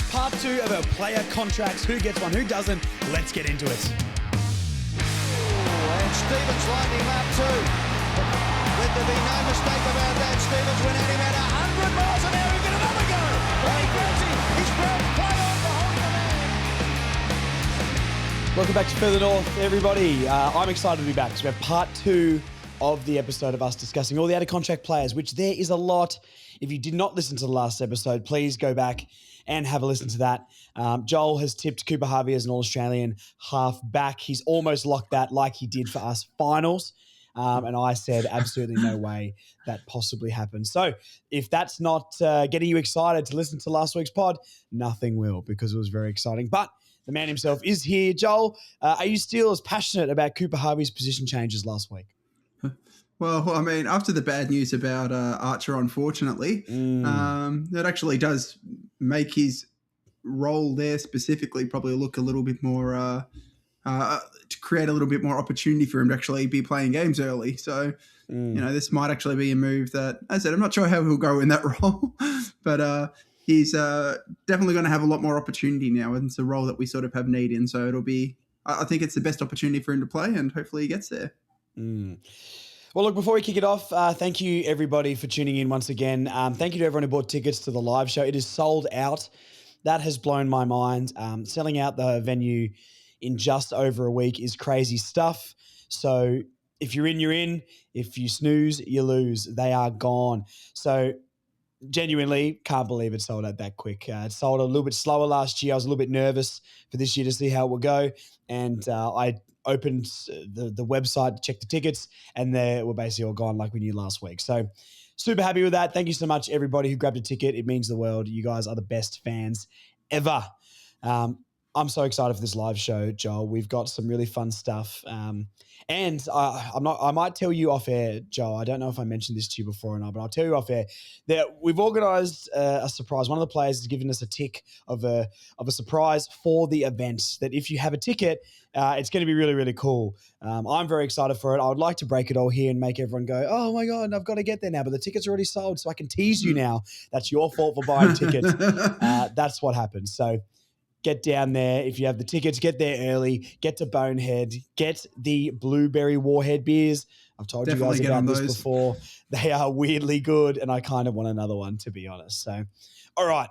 Part 2 of our player contracts. Who gets one, who doesn't? Let's get into it. And Stevens lining up too. Let there be no mistake about that. Stevens went at him at 100 miles an hour. He get another go. He grabs him. He's grabbed play on behind the man. Welcome back to Further North, everybody. I'm excited to be back. So we have part 2 of the episode of us discussing all the out-of-contract players, which there is a lot. If you did not listen to the last episode, please go back and have a listen to that. Joel has tipped Cooper Harvey as an All-Australian half back. He's almost locked that like he did for us finals. And I said absolutely no way that possibly happened. So if that's not getting you excited to listen to last week's pod, nothing will, because it was very exciting. But the man himself is here. Joel, are you still as passionate about Cooper Harvey's position changes last week? Well, I mean, after the bad news about Archer, unfortunately, that actually does make his role there specifically probably look a little bit more, to create a little bit more opportunity for him to actually be playing games early. So, you know, this might actually be a move that, as I said, I'm not sure how he'll go in that role, but he's definitely going to have a lot more opportunity now. And it's a role that we sort of have need in. So it'll be, I think it's the best opportunity for him to play, and hopefully he gets there. Well, look, before we kick it off, thank you, everybody, for tuning in once again. Thank you to everyone who bought tickets to the live show. It is sold out. That has blown my mind. Selling out the venue in just over a week is crazy stuff. So if you're in, you're in. If you snooze, you lose. They are gone. So genuinely can't believe it sold out that quick. It sold a little bit slower last year. I was a little bit nervous for this year to see how it would go. And I opened the website to check the tickets, and they were basically all gone like we knew last week. So super happy with that. Thank you so much, everybody who grabbed a ticket. It means the world. You guys are the best fans ever. I'm so excited for this live show, Joel. We've got some really fun stuff. And I might tell you off air, Joel. I don't know if I mentioned this to you before or not, but I'll tell you off air that we've organised a surprise. One of the players has given us a tick of a surprise for the event, that if you have a ticket, it's going to be really, really cool. I'm very excited for it. I would like to break it all here and make everyone go, oh my God, I've got to get there now, but the tickets are already sold, so I can tease you now. That's your fault for buying tickets. That's what happens. So get down there. If you have the tickets, get there early. Get to Bonehead. Get the Blueberry Warhead beers. I've told Definitely you guys about this before. They are weirdly good, and I kind of want another one, to be honest. So, all right.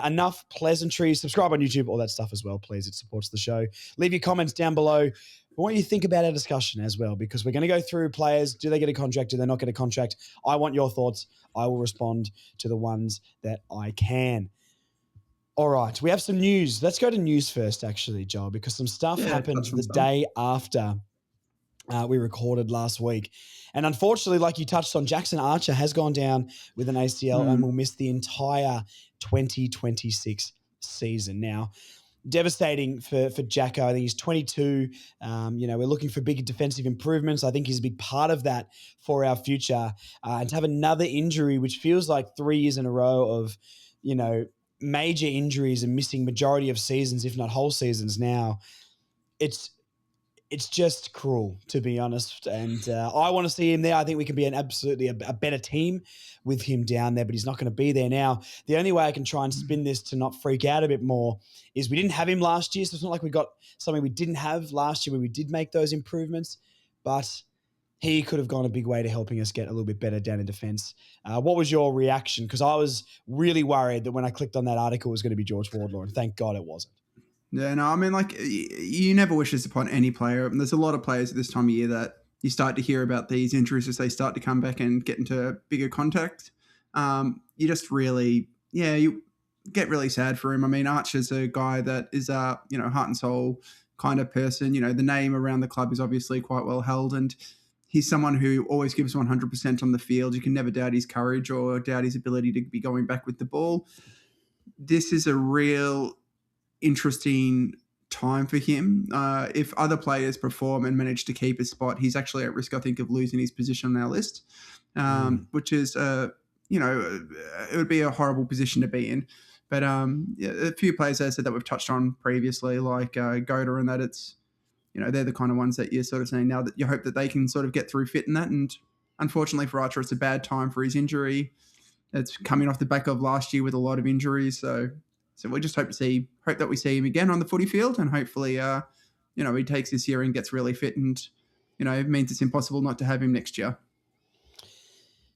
Enough pleasantries. Subscribe on YouTube, all that stuff as well, please. It supports the show. Leave your comments down below. What you think about our discussion as well, because we're going to go through players. Do they get a contract? Do they not get a contract? I want your thoughts. I will respond to the ones that I can. All right, we have some news. Let's go to news first, actually, Joel, because some stuff happened the day after we recorded last week. And unfortunately, like you touched on, Jackson Archer has gone down with an ACL and will miss the entire 2026 season. Now, devastating for Jacko. I think he's 22. We're looking for big defensive improvements. I think he's a big part of that for our future. And to have another injury, which feels like 3 years in a row of, major injuries and missing majority of seasons, if not whole seasons now, it's just cruel, to be honest. And I want to see him there. I think we can be a better team with him down there, but he's not going to be there now. The only way I can try and spin this to not freak out a bit more is we didn't have him last year, so it's not like we got something we didn't have last year where we did make those improvements, but he could have gone a big way to helping us get a little bit better down in defense. What was your reaction? Because I was really worried that when I clicked on that article, it was going to be George Wardlaw, and thank God it wasn't. Yeah, no, I mean, like, you never wish this upon any player. And there's a lot of players at this time of year that you start to hear about these injuries as they start to come back and get into bigger contact. You just really, you get really sad for him. I mean, Archer's a guy that is a, heart and soul kind of person. The name around the club is obviously quite well held, and he's someone who always gives 100% on the field. You can never doubt his courage or doubt his ability to be going back with the ball. This is a real interesting time for him. If other players perform and manage to keep his spot, he's actually at risk, I think, of losing his position on our list, which is, it would be a horrible position to be in. But a few players, as I said, that we've touched on previously, like Goda, and that it's, they're the kind of ones that you're sort of saying now that you hope that they can sort of get through fit in that. And unfortunately for Archer, it's a bad time for his injury. It's coming off the back of last year with a lot of injuries. So So we just hope that we see him again on the footy field, and hopefully, he takes this year and gets really fit, and it means it's impossible not to have him next year.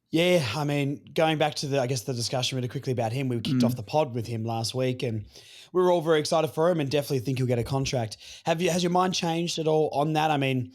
Yeah, I mean, going back to the discussion really quickly about him, we kicked off the pod with him last week, and we were all very excited for him and definitely think he'll get a contract. Has your mind changed at all on that? I mean,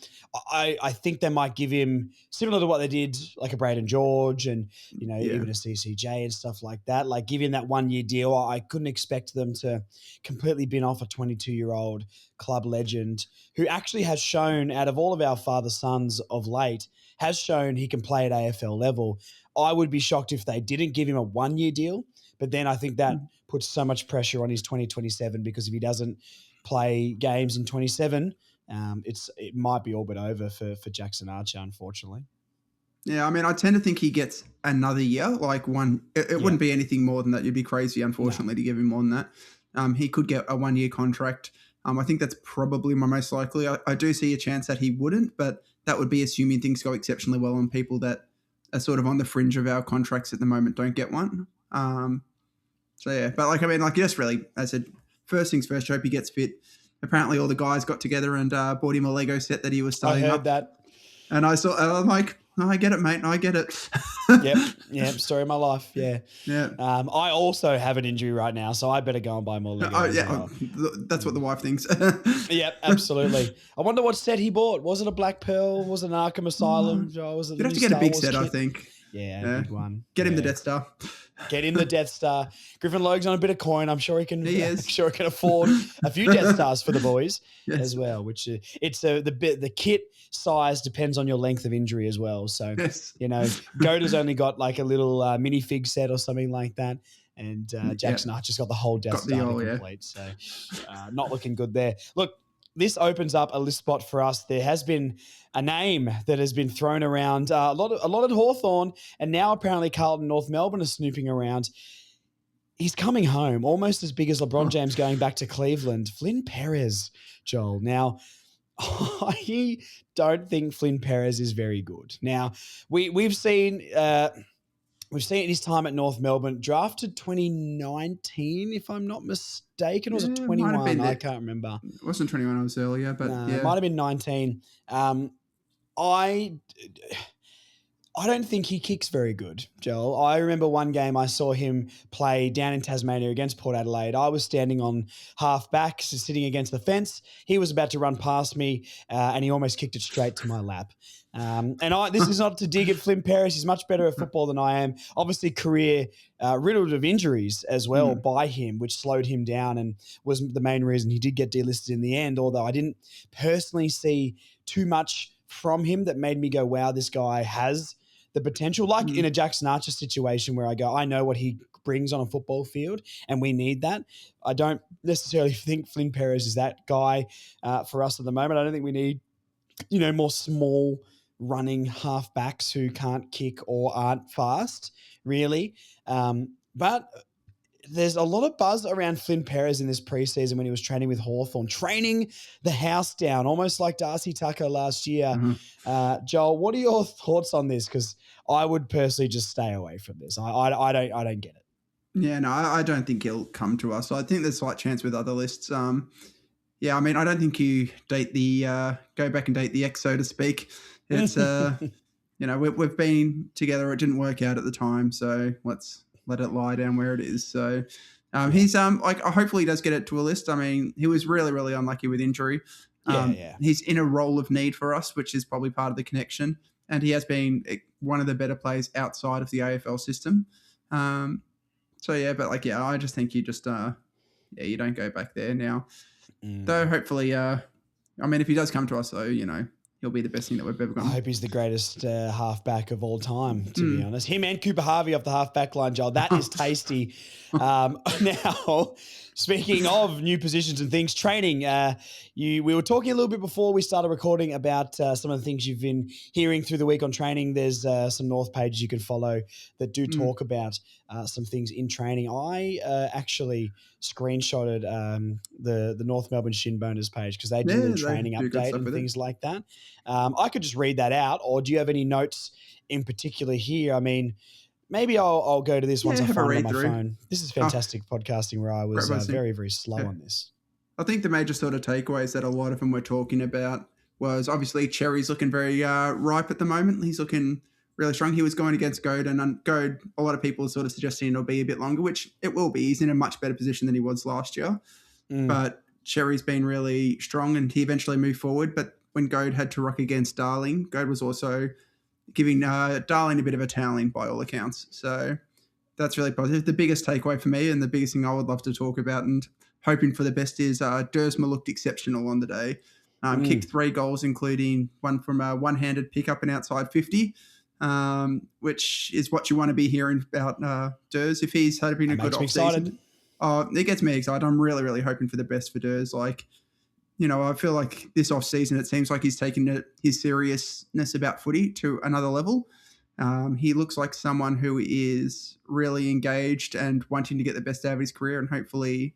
I think they might give him, similar to what they did, like a Braden George and, even a CCJ and stuff like that, like give him that 1 year deal. I couldn't expect them to completely bin off a 22-year-old club legend who actually has shown, out of all of our father sons of late, has shown he can play at AFL level. I would be shocked if they didn't give him a 1 year deal, but then I think that puts so much pressure on his 2027, because if he doesn't play games in 27, it might be all but over for Jackson Archer, unfortunately. Yeah, I mean, I tend to think he gets another year, like one. It wouldn't be anything more than that. You'd be crazy, unfortunately, to give him more than that. He could get a 1 year contract. I think that's probably my most likely. I do see a chance that he wouldn't, but that would be assuming things go exceptionally well and people that are sort of on the fringe of our contracts at the moment don't get one. But just really, as I said, first things first, hope he gets fit. Apparently all the guys got together and bought him a Lego set that he was starting up. I heard that. And I'm like, oh, I get it, mate. I get it. Yep. Story of my life. Yeah. I also have an injury right now, so I better go and buy more Lego. That's what the wife thinks. Yep, absolutely. I wonder what set he bought. Was it a Black Pearl? Was it an Arkham Asylum? Was it You'd have to get a big set, I think. Yeah, a big one. Get him the Death Star. Get him the Death Star. Griffin Logue's on a bit of coin. I'm sure he can. Sure he can afford a few Death Stars for the boys as well. Which it's the kit size depends on your length of injury as well. So Goda's only got like a little minifig set or something like that, and Jackson Archer's got the whole Death Star complete. So not looking good there. Look, this opens up a list spot for us. There has been a name that has been thrown around a lot at Hawthorn, and now apparently Carlton North Melbourne is snooping around. He's coming home, almost as big as LeBron James going back to Cleveland. Flynn Perez, Joel. Now, I don't think Flynn Perez is very good. Now, we've seen his time at North Melbourne, drafted 2019, if I'm not mistaken. Or was it 21? I can't remember. It wasn't 21, I was earlier, but it might have been 19. I don't think he kicks very good, Joel. I remember one game I saw him play down in Tasmania against Port Adelaide. I was standing on half back, sitting against the fence. He was about to run past me, and he almost kicked it straight to my lap. This is not to dig at Flynn Perez. He's much better at football than I am. Obviously, career riddled of injuries as well by him, which slowed him down and was the main reason he did get delisted in the end, although I didn't personally see too much from him that made me go, wow, this guy has the potential, like in a Jackson Archer situation where I go, I know what he brings on a football field and we need that. I don't necessarily think Flynn Perez is that guy for us at the moment. I don't think we need, more small running halfbacks who can't kick or aren't fast, really. But there's a lot of buzz around Flynn Perez in this preseason when he was training with Hawthorn, training the house down, almost like Darcy Tucker last year. Joel, what are your thoughts on this? Because I would personally just stay away from this. I don't get it. Yeah, no, I don't think he'll come to us. I think there's a slight chance with other lists. I mean, I don't think you go back and date the ex, so to speak. It's we've been together. It didn't work out at the time, so let's let it lie down where it is. So he's hopefully he does get it to a list. I mean, he was really, really unlucky with injury. He's in a role of need for us, which is probably part of the connection. And he has been one of the better players outside of the AFL system. I just think you just you don't go back there now. Though hopefully, if he does come to us, though, he'll be the best thing that we've ever got. I hope he's the greatest halfback of all time, to be honest. Him and Cooper Harvey off the halfback line, Joel. That is tasty. Now, speaking of new positions and things, training, we were talking a little bit before we started recording about some of the things you've been hearing through the week on training. There's some North pages you can follow that do talk about some things in training. I actually screenshotted the North Melbourne Shin Boners page because they do the training update and things like that. I could just read that out, or do you have any notes in particular here? I mean, maybe I'll go to this once I have a find it on read my through. phone. This is fantastic podcasting where I was Great, very, very slow yeah. on this. I think the major sort of takeaways that a lot of them were talking about was obviously Cherry's looking very ripe at the moment. He's looking really strong. He was going against Goad, and Goad, a lot of people are sort of suggesting it'll be a bit longer, which it will be. He's in a much better position than he was last year. But Cherry's been really strong, and he eventually moved forward. But when Goad had to rock against Darling, Goad was also giving Darling a bit of a toweling by all accounts. So that's really positive. The biggest takeaway for me, and the biggest thing I would love to talk about and hoping for the best, is Dersma looked exceptional on the day. Kicked 3 goals, including one from a one-handed pickup and outside 50, which is what you want to be hearing about Ders. If he's having a good off-season, it gets me excited. I'm really, really hoping for the best for Ders. Like, you know, I feel like this off-season, it seems like he's taken his seriousness about footy to another level. He looks like someone who is really engaged and wanting to get the best out of his career, and hopefully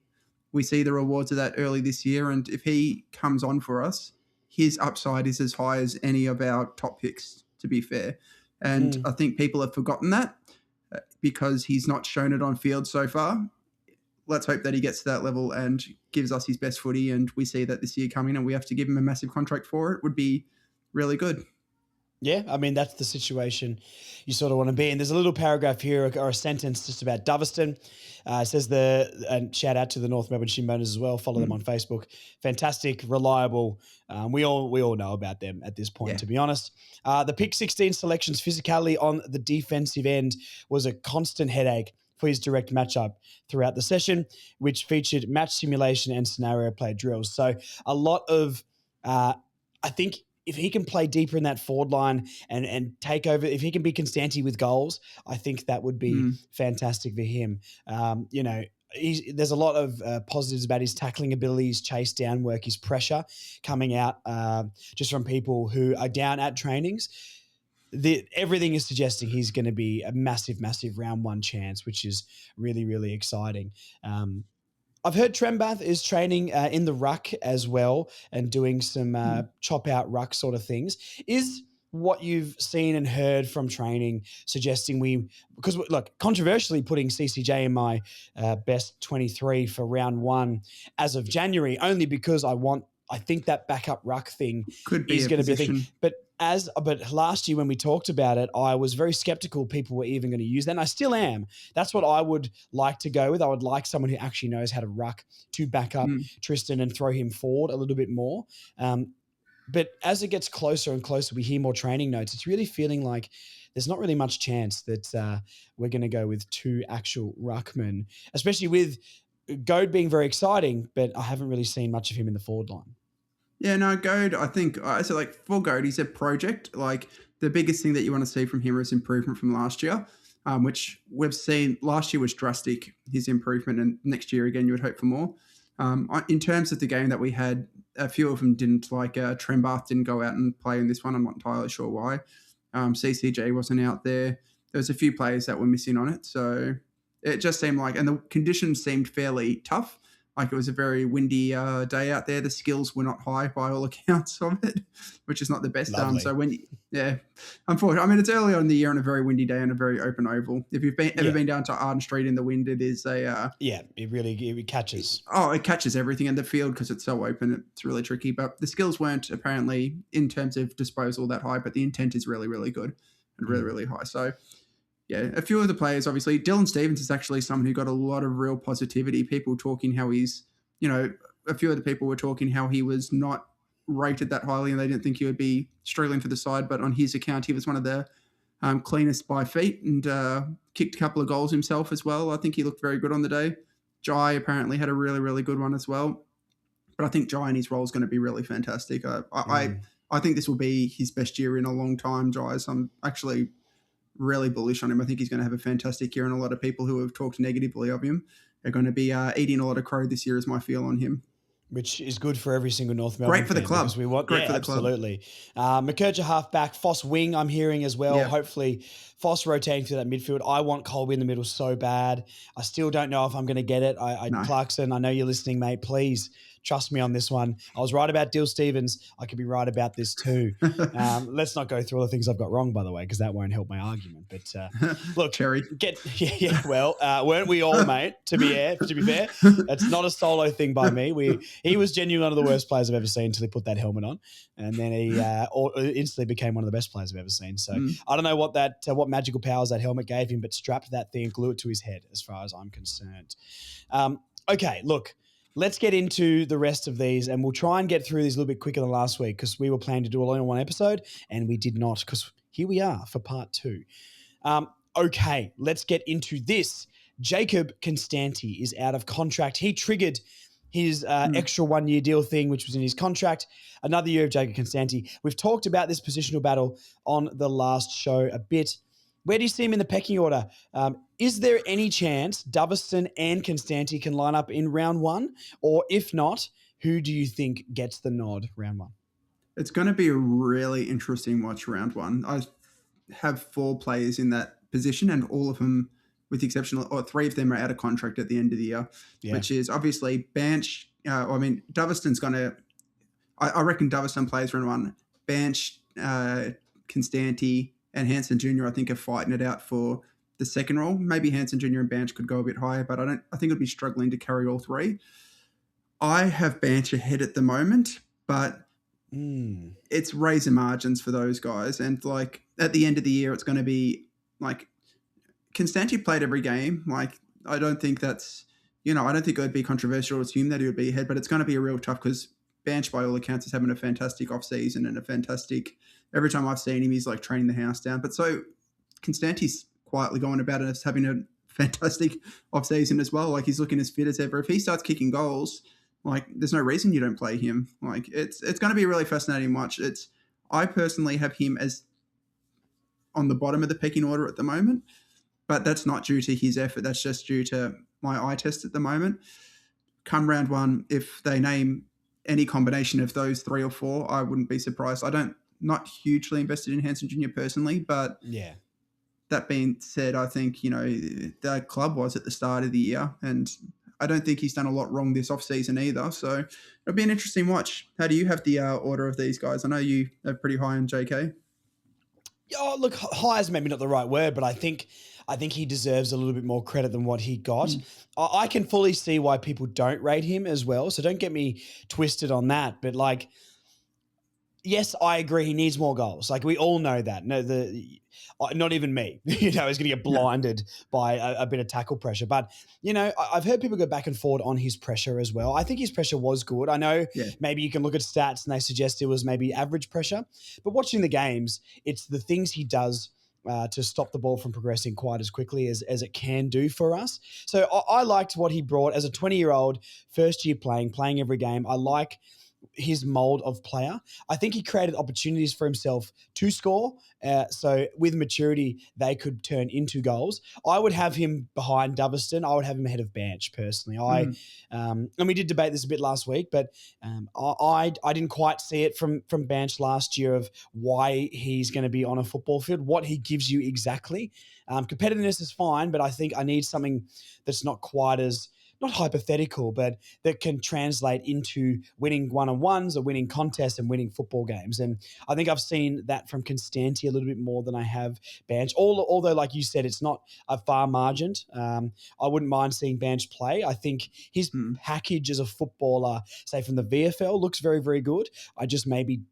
we see the rewards of that early this year. And if he comes on for us, his upside is as high as any of our top picks, to be fair. And I think people have forgotten that because he's not shown it on field so far. Let's hope that he gets to that level and gives us his best footy, and we see that this year coming and we have to give him a massive contract for it. Would be really good. Yeah, I mean, that's the situation you sort of want to be in. There's a little paragraph here or a sentence just about Doverston. It says and shout out to the North Melbourne Shinboners as well. Follow them on Facebook. Fantastic, reliable. We all know about them at this point, to be honest. The pick 16 selections, physicality on the defensive end was a constant headache for his direct matchup throughout the session, which featured match simulation and scenario play drills. So a lot of, I think, if he can play deeper in that forward line and take over, if he can be Constanti with goals, I think that would be fantastic for him. You know, there's a lot of positives about his tackling abilities, chase down work, his pressure coming out just from people who are down at trainings. Everything is suggesting he's going to be a massive, massive round 1 chance, which is really, really exciting. I've heard Trembath is training in the ruck as well and doing some chop out ruck sort of things. Is what you've seen and heard from training suggesting because look, controversially putting CCJ in my best 23 for round 1 as of January, only because I think that backup ruck thing is going to be a thing. But last year when we talked about it, I was very skeptical people were even going to use that, and I still am. That's what I would like to go with. I would like someone who actually knows how to ruck to back up Tristan and throw him forward a little bit more. But as it gets closer and closer, we hear more training notes. It's really feeling like there's not really much chance that we're going to go with 2 actual ruckmen, especially with Goad being very exciting, but I haven't really seen much of him in the forward line. Yeah, no, Goad, I think, so like for Goad, he's a project. Like the biggest thing that you want to see from him is improvement from last year, which we've seen last year was drastic, his improvement, and next year again, you would hope for more. In terms of the game that we had, a few of them didn't, like Trembath didn't go out and play in this one. I'm not entirely sure why. CCJ wasn't out there. There was a few players that were missing on it. So it just seemed like, and the conditions seemed fairly tough. Like it was a very windy day out there. The skills were not high by all accounts of it, which is not the best. So unfortunately, I mean, it's early on in the year on a very windy day on a very open oval. If you've ever been down to Arden Street in the wind, it is it catches. Oh, it catches everything in the field because it's so open. It's really tricky. But the skills weren't apparently in terms of disposal that high, but the intent is really, really good and really, really high. So yeah, a few of the players, obviously. Dylan Stevens is actually someone who got a lot of real positivity. People talking how he's, a few of the people were talking how he was not rated that highly and they didn't think he would be struggling for the side. But on his account, he was one of the cleanest by feet and kicked a couple of goals himself as well. I think he looked very good on the day. Jai apparently had a really, really good one as well. But I think Jai in his role is going to be really fantastic. I think this will be his best year in a long time, Jai. So I'm actually really bullish on him. I think he's going to have a fantastic year, and a lot of people who have talked negatively of him are going to be eating a lot of crow this year is my feel on him. Which is good for every single North Melbourne Great for the club. We want, great for the absolutely. Club. McKercher halfback, Foss wing I'm hearing as well. Yep. Hopefully Foss rotating through that midfield. I want Colby in the middle so bad. I still don't know if I'm going to get it. No. Clarkson, I know you're listening, mate. Please trust me on this one. I was right about Dill Stevens. I could be right about this too. Let's not go through all the things I've got wrong, by the way, because that won't help my argument. But look, Cherry. Weren't we all, mate? To be fair, it's not a solo thing by me. He was genuinely one of the worst players I've ever seen until he put that helmet on, and then he instantly became one of the best players I've ever seen. So I don't know what magical powers that helmet gave him, but strapped that thing and glue it to his head, as far as I'm concerned. Okay, look. Let's get into the rest of these, and we'll try and get through these a little bit quicker than last week because we were planning to do it all in one episode, and we did not because here we are for part 2. Okay, let's get into this. Jacob Constanti is out of contract. He triggered his extra 1-year deal thing, which was in his contract. Another year of Jacob Constanti. We've talked about this positional battle on the last show a bit. Where do you see him in the pecking order? Is there any chance Doveston and Constanti can line up in round 1? Or if not, who do you think gets the nod round 1? It's going to be a really interesting watch round 1. I have 4 players in that position, and all of them, with the exception of, or 3 of them are out of contract at the end of the year, which is obviously Banch. Doveston's going to, I reckon Doveston plays round 1. Banch, Constanti, and Hansen Jr. I think are fighting it out for the second role. Maybe Hansen Jr. and Banch could go a bit higher, but I think it'll be struggling to carry all 3. I have Banch ahead at the moment, but it's razor margins for those guys. And like at the end of the year, it's going to be like Constanti played every game. Like I don't think that's, I don't think it would be controversial to assume that he would be ahead, but it's going to be a real tough because Banch, by all accounts, is having a fantastic off-season and a fantastic. Every time I've seen him, he's like training the house down. But so Constanti's quietly going about it as having a fantastic off-season as well. Like he's looking as fit as ever. If he starts kicking goals, like there's no reason you don't play him. Like it's going to be a really fascinating watch. I personally have him as on the bottom of the pecking order at the moment, but that's not due to his effort. That's just due to my eye test at the moment. Come round 1, if they name any combination of those 3 or 4, I wouldn't be surprised. Not hugely invested in Hansen Jr. personally, but that being said, I think, the club was at the start of the year, and I don't think he's done a lot wrong this offseason either. So it'll be an interesting watch. How do you have the order of these guys? I know you are pretty high on JK. Oh, look, high is maybe not the right word, but I think he deserves a little bit more credit than what he got. I can fully see why people don't rate him as well, so don't get me twisted on that. But like, yes, I agree. He needs more goals. Like we all know that. No, not even me. He's going to get blinded by a bit of tackle pressure. But I've heard people go back and forward on his pressure as well. I think his pressure was good. I know maybe you can look at stats and they suggest it was maybe average pressure. But watching the games, it's the things he does to stop the ball from progressing quite as quickly as it can do for us. So I liked what he brought as a 20-year-old, first year playing every game. I like his mold of player. I think he created opportunities for himself to score. So with maturity, they could turn into goals. I would have him behind Doveston. I would have him ahead of Banch personally. And we did debate this a bit last week, but I didn't quite see it from Banch last year of why he's going to be on a football field, what he gives you exactly. Competitiveness is fine, but I think I need something that's not quite as not hypothetical, but that can translate into winning one-on-ones or winning contests and winning football games. And I think I've seen that from Constanti a little bit more than I have Banch. Although, like you said, it's not a far margin. I wouldn't mind seeing Banch play. I think his package as a footballer, say from the VFL, looks very, very good. I just maybe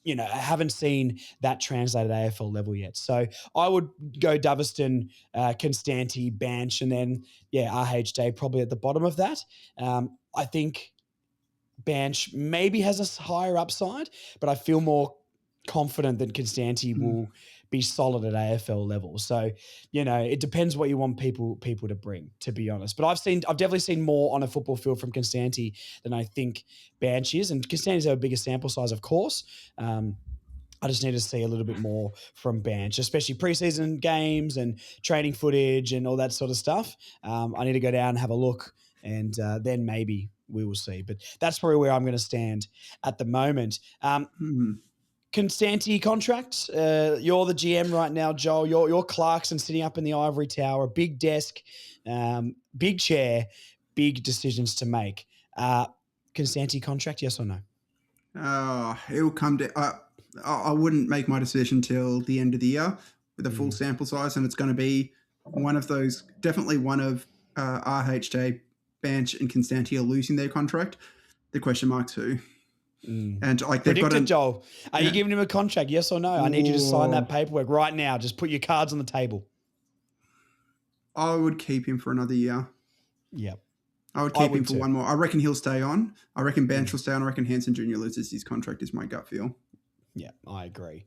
I haven't seen that translated AFL level yet. So I would go Doveston, Constanti, Banch, and then, RHJ probably at the bottom of that. I think Banch maybe has a higher upside, but I feel more confident that Constanti will be solid at AFL level. So, it depends what you want people to bring, to be honest. But I've definitely seen more on a football field from Constanti than I think Banch is. And Constanti's have a bigger sample size, of course. I just need to see a little bit more from Banch, especially preseason games and training footage and all that sort of stuff. I need to go down and have a look, and then maybe we will see. But that's probably where I'm going to stand at the moment. Constanti contract. You're the GM right now, Joel. You're Clarkson sitting up in the ivory tower, big desk, big chair, big decisions to make. Constanti contract, yes or no? It'll come to. I wouldn't make my decision till the end of the year with a full sample size, and it's going to be one of those. Definitely one of RHJ, Bench, and Constanti are losing their contract. The question mark's who. And like they've Predict got it, Joel. Are you giving him a contract? Yes or no? I need you to sign that paperwork right now. Just put your cards on the table. I would keep him for another year. Yep. I would keep him for one more. I reckon he'll stay on. I reckon Bench will stay on. I reckon Hanson Jr. loses his contract is my gut feel. Yeah, I agree.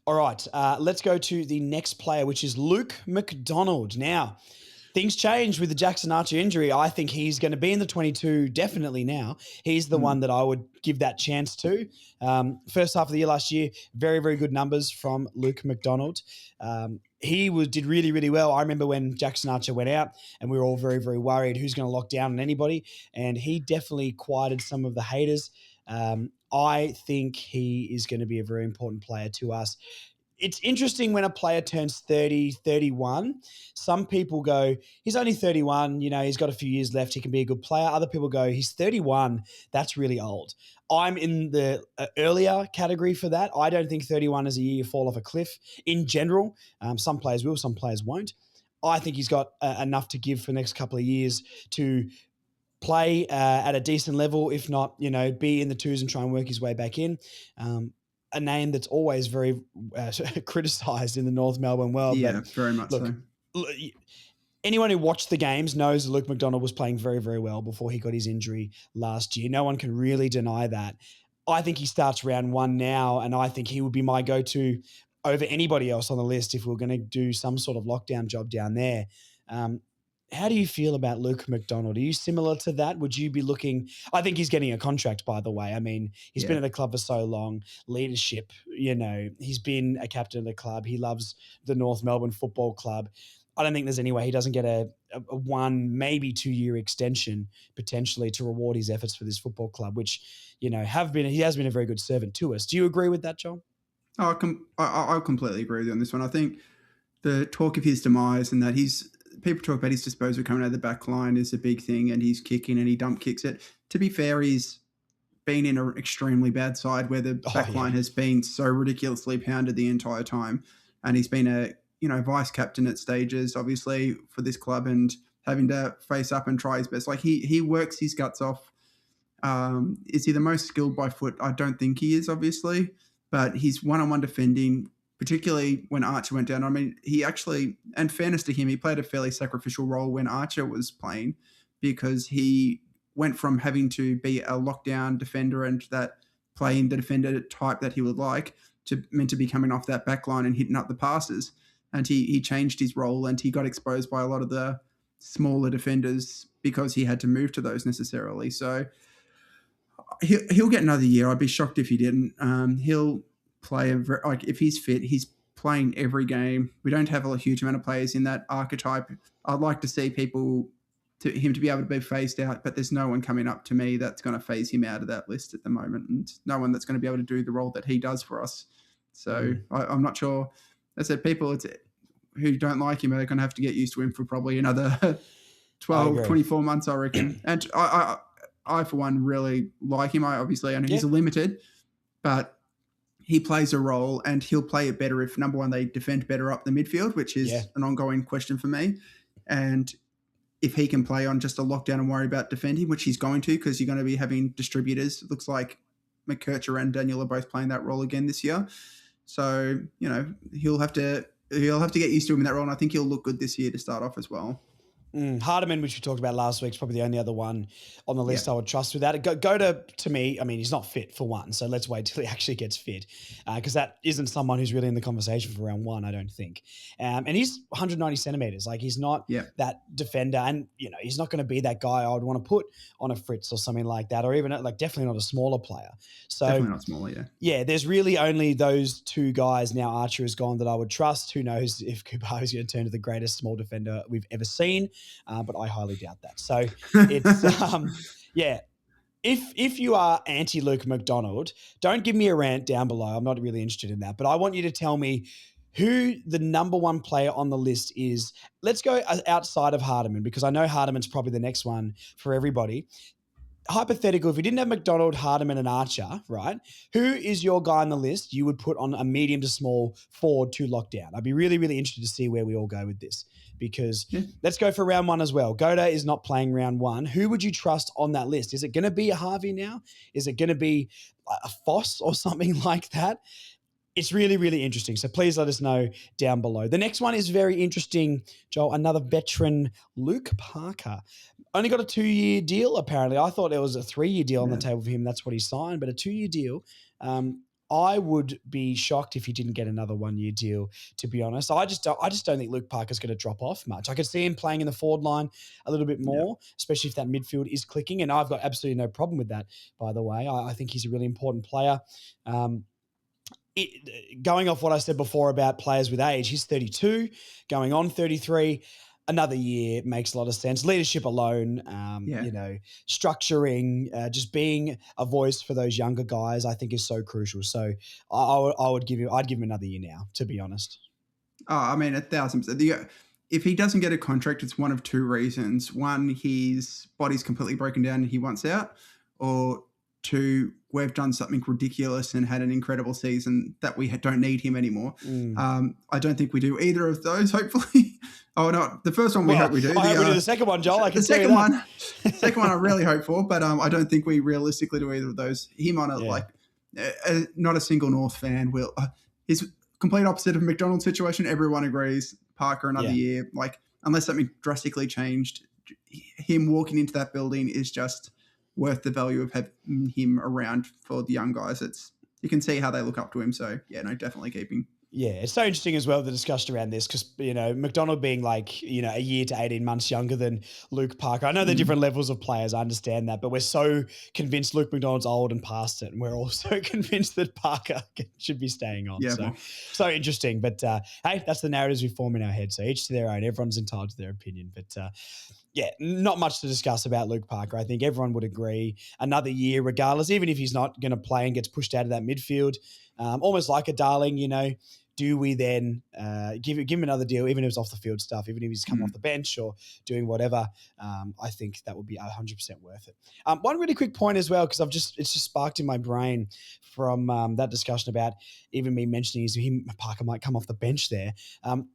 All right, let's go to the next player, which is Luke McDonald. Now, things changed with the Jackson Archer injury. I think he's going to be in the 22 definitely now. He's the one that I would give that chance to. First half of the year last year, very, very good numbers from Luke McDonald. He did really, really well. I remember when Jackson Archer went out and we were all very, very worried who's going to lock down on anybody. And he definitely quieted some of the haters. I think he is going to be a very important player to us. It's interesting when a player turns 30, 31. Some people go, he's only 31. You know, he's got a few years left. He can be a good player. Other people go, he's 31. That's really old. I'm in the earlier category for that. I don't think 31 is a year you fall off a cliff in general. Some players will, some players won't. I think he's got enough to give for the next couple of years to play at a decent level, if not, you know, be in the twos and try and work his way back in. A name that's always very criticised in the North Melbourne world. Yeah, but very much so. Anyone who watched the games knows that Luke McDonald was playing very, very well before he got his injury last year. No one can really deny that. I think he starts round one now, and I think he would be my go-to over anybody else on the list if we we're going to do some sort of lockdown job down there. How do you feel about Luke McDonald? Are you similar to that? Would you be looking – I think he's getting a contract, by the way. I mean, he's been at the club for so long. Leadership, you know, he's been a captain of the club. He loves the North Melbourne Football Club. I don't think there's any way he doesn't get a 1, maybe 2-year extension potentially to reward his efforts for this football club, which, you know, he has been a very good servant to us. Do you agree with that, Joel? I completely agree with you on this one. I think the talk of his demise and that people talk about his disposal coming out of the back line is a big thing, and he's kicking and he dump kicks it. To be fair, he's been in an extremely bad side where the back line has been so ridiculously pounded the entire time. And he's been a, you know, vice captain at stages, obviously, for this club and having to face up and try his best. Like he works his guts off. Is he the most skilled by foot? I don't think he is, obviously, but he's one-on-one defending, particularly when Archer went down. I mean, he actually, and fairness to him, he played a fairly sacrificial role when Archer was playing because he went from having to be a lockdown defender and that playing the defender type that he would like to meant to be coming off that back line and hitting up the passes. And he changed his role and he got exposed by a lot of the smaller defenders because he had to move to those necessarily. So he'll get another year. I'd be shocked if he didn't. He'll play if he's fit, he's playing every game. We don't have a huge amount of players in that archetype. I'd like to see him to be able to be phased out, but there's no one coming up to me that's going to phase him out of that list at the moment, and no one that's going to be able to do the role that he does for us. So I'm not sure. As I said, people who don't like him are going to have to get used to him for probably another 12, 24 months, I reckon. And I, for one, really like him. I know he's limited, but he plays a role and he'll play it better if, number one, they defend better up the midfield, which is an ongoing question for me. And if he can play on just a lockdown and worry about defending, which he's going to because you're going to be having distributors. It looks like McKercher and Daniel are both playing that role again this year. So, you know, he'll have to get used to him in that role, and I think he'll look good this year to start off as well. Hardiman, which we talked about last week, is probably the only other one on the list I would trust with that. Go to me. I mean, he's not fit for one, so let's wait till he actually gets fit because that isn't someone who's really in the conversation for round one, I don't think. And he's 190 centimeters. Like he's not that defender, and you know he's not going to be that guy I would want to put on a Fritz or something like that, or even like definitely not a smaller player. So definitely not smaller, yeah. There's really only those two guys now. Archer is gone that I would trust. Who knows if Cooper is going to turn to the greatest small defender we've ever seen. But I highly doubt that. So it's, if you are anti-Luke McDonald, don't give me a rant down below. I'm not really interested in that. But I want you to tell me who the number one player on the list is. Let's go outside of Hardiman, because I know Hardiman's probably the next one for everybody. Hypothetical, if you didn't have McDonald, Hardiman, and Archer, right? Who is your guy on the list you would put on a medium to small forward to lock down? I'd be really, really interested to see where we all go with this, because let's go for round one as well. Goda is not playing round one. Who would you trust on that list? Is it going to be a Harvey now? Is it going to be a Foss or something like that? It's really, really interesting. So please let us know down below. The next one is very interesting, Joel. Another veteran, Luke Parker. Only got a 2-year deal, apparently. I thought there was a 3-year deal on the table for him. That's what he signed, but a 2-year deal. I would be shocked if he didn't get another 1-year deal, to be honest. I just don't think Luke Parker's going to drop off much. I could see him playing in the forward line a little bit more, especially if that midfield is clicking, and I've got absolutely no problem with that, by the way. I think he's a really important player. Going off what I said before about players with age, he's 32, going on 33. Another year makes a lot of sense. Leadership alone, structuring, just being a voice for those younger guys, I think is so crucial. So I'd give him another year now, to be honest. Oh, I mean, 1,000%. If he doesn't get a contract, it's one of two reasons. One, his body's completely broken down and he wants out, or two, we've done something ridiculous and had an incredible season that we don't need him anymore. I don't think we do either of those, hopefully. Oh, no, the first one we hope we do. I hope we do the second one, Joel. The second one I really hope for, but I don't think we realistically do either of those. Him on not a single North fan will. His complete opposite of McDonald's situation. Everyone agrees. Parker another year. Like, unless something drastically changed, him walking into that building is just worth the value of having him around for the young guys. You can see how they look up to him. So definitely keeping. Yeah, it's so interesting as well, the discussion around this, because, McDonald being like, a year to 18 months younger than Luke Parker. I know they're different levels of players. I understand that, but we're so convinced Luke McDonald's old and past it. And we're also convinced that Parker should be staying on. Yeah, so interesting. But hey, that's the narratives we form in our head. So each to their own. Everyone's entitled to their opinion. But not much to discuss about Luke Parker. I think everyone would agree. Another year, regardless, even if he's not going to play and gets pushed out of that midfield, almost like a Darling, do we then give him another deal, even if it's off the field stuff, even if he's coming off the bench or doing whatever? I think that would be 100% worth it. One really quick point as well, because it's just sparked in my brain from that discussion about even me mentioning Parker might come off the bench there.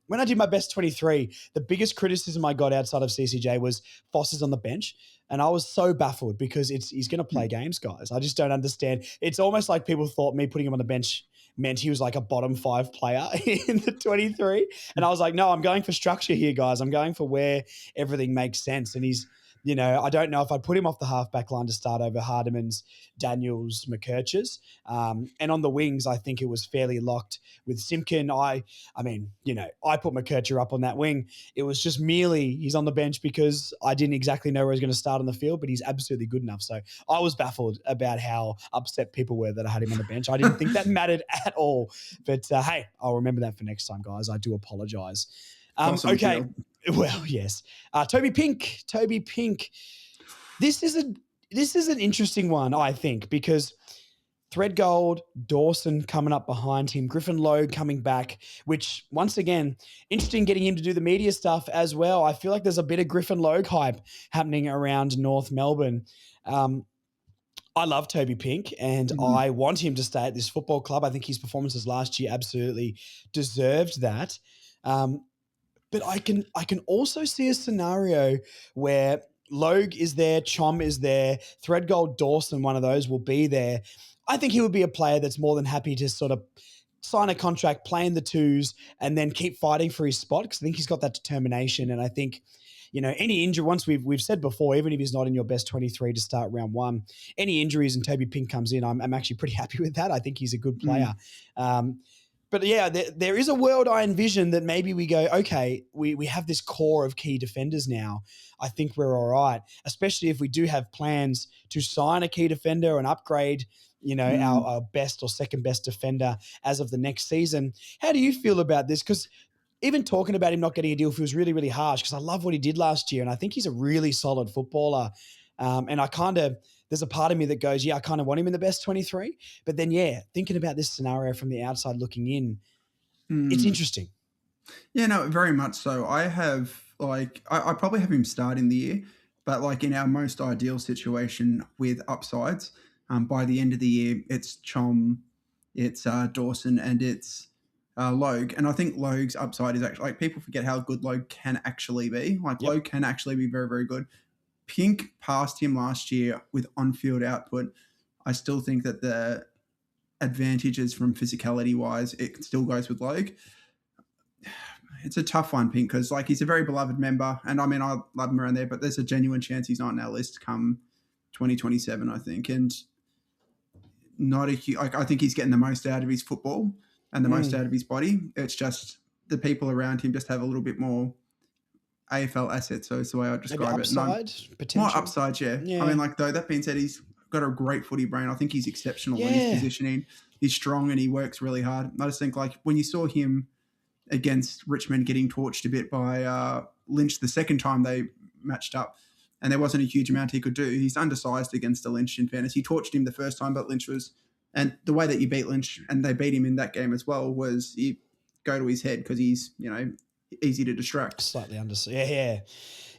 When I did my best 23, the biggest criticism I got outside of CCJ was Foss is on the bench. And I was so baffled, because he's going to play games, guys. I just don't understand. It's almost like people thought me putting him on the bench meant he was like a bottom 5 player in the 23. And I was like, no, I'm going for structure here, guys. I'm going for where everything makes sense. And he's, I don't know if I'd put him off the halfback line to start over Hardimans, Daniels, McKerchers. And on the wings, I think it was fairly locked with Simpkin. I put McKercher up on that wing. It was just merely he's on the bench because I didn't exactly know where he's going to start on the field, but he's absolutely good enough. So I was baffled about how upset people were that I had him on the bench. I didn't think that mattered at all. But hey, I'll remember that for next time, guys. I do apologize. Okay. Well, yes. Toby Pink. This is an interesting one, I think, because Threadgold, Dawson coming up behind him, Griffin Logue coming back, which, once again, interesting getting him to do the media stuff as well. I feel like there's a bit of Griffin Logue hype happening around North Melbourne. I love Toby Pink, and I want him to stay at this football club. I think his performances last year absolutely deserved that. But I can also see a scenario where Logue is there, Chom is there, Threadgold, Dawson, one of those will be there. I think he would be a player that's more than happy to sort of sign a contract, play in the twos, and then keep fighting for his spot, because I think he's got that determination. And I think, any injury, once we've said before, even if he's not in your best 23 to start round one, any injuries and Toby Pink comes in, I'm actually pretty happy with that. I think he's a good player. But yeah, there is a world I envision that maybe we go, okay, we have this core of key defenders now. I think we're all right, especially if we do have plans to sign a key defender and upgrade, our best or second best defender as of the next season. How do you feel about this? Because even talking about him not getting a deal feels really, really harsh, because I love what he did last year, and I think he's a really solid footballer. And there's a part of me that goes, yeah, I kind of want him in the best 23. But then, yeah, thinking about this scenario from the outside looking in, it's interesting. Yeah, no, very much so. I have I probably have him start in the year, but like in our most ideal situation with upsides, by the end of the year, it's Chom, it's Dawson, and it's Logue. And I think Logue's upside is actually, like, people forget how good Logue can actually be. Like, Yep. Logue can actually be very, very good. Pink passed him last year with on-field output. I still think that the advantages from physicality wise, it still goes with Logue. It's a tough one, Pink, because like he's a very beloved member, and I mean I love him around there, but there's a genuine chance he's not on our list come 2027, I think, and not a huge. Like, I think he's getting the most out of his football and the most out of his body. It's just the people around him just have a little bit more AFL assets, so it's the way I describe Maybe it. upside, potential. More upside, yeah. I mean, like, though that being said, he's got a great footy brain. I think he's exceptional in his positioning. He's strong and he works really hard. I just think, like, when you saw him against Richmond getting torched a bit by Lynch the second time they matched up, and there wasn't a huge amount he could do. He's undersized against a Lynch, in fairness. He torched him the first time, but Lynch was... And the way that you beat Lynch, and they beat him in that game as well, was you go to his head because he's, easy to distract. Slightly undersized.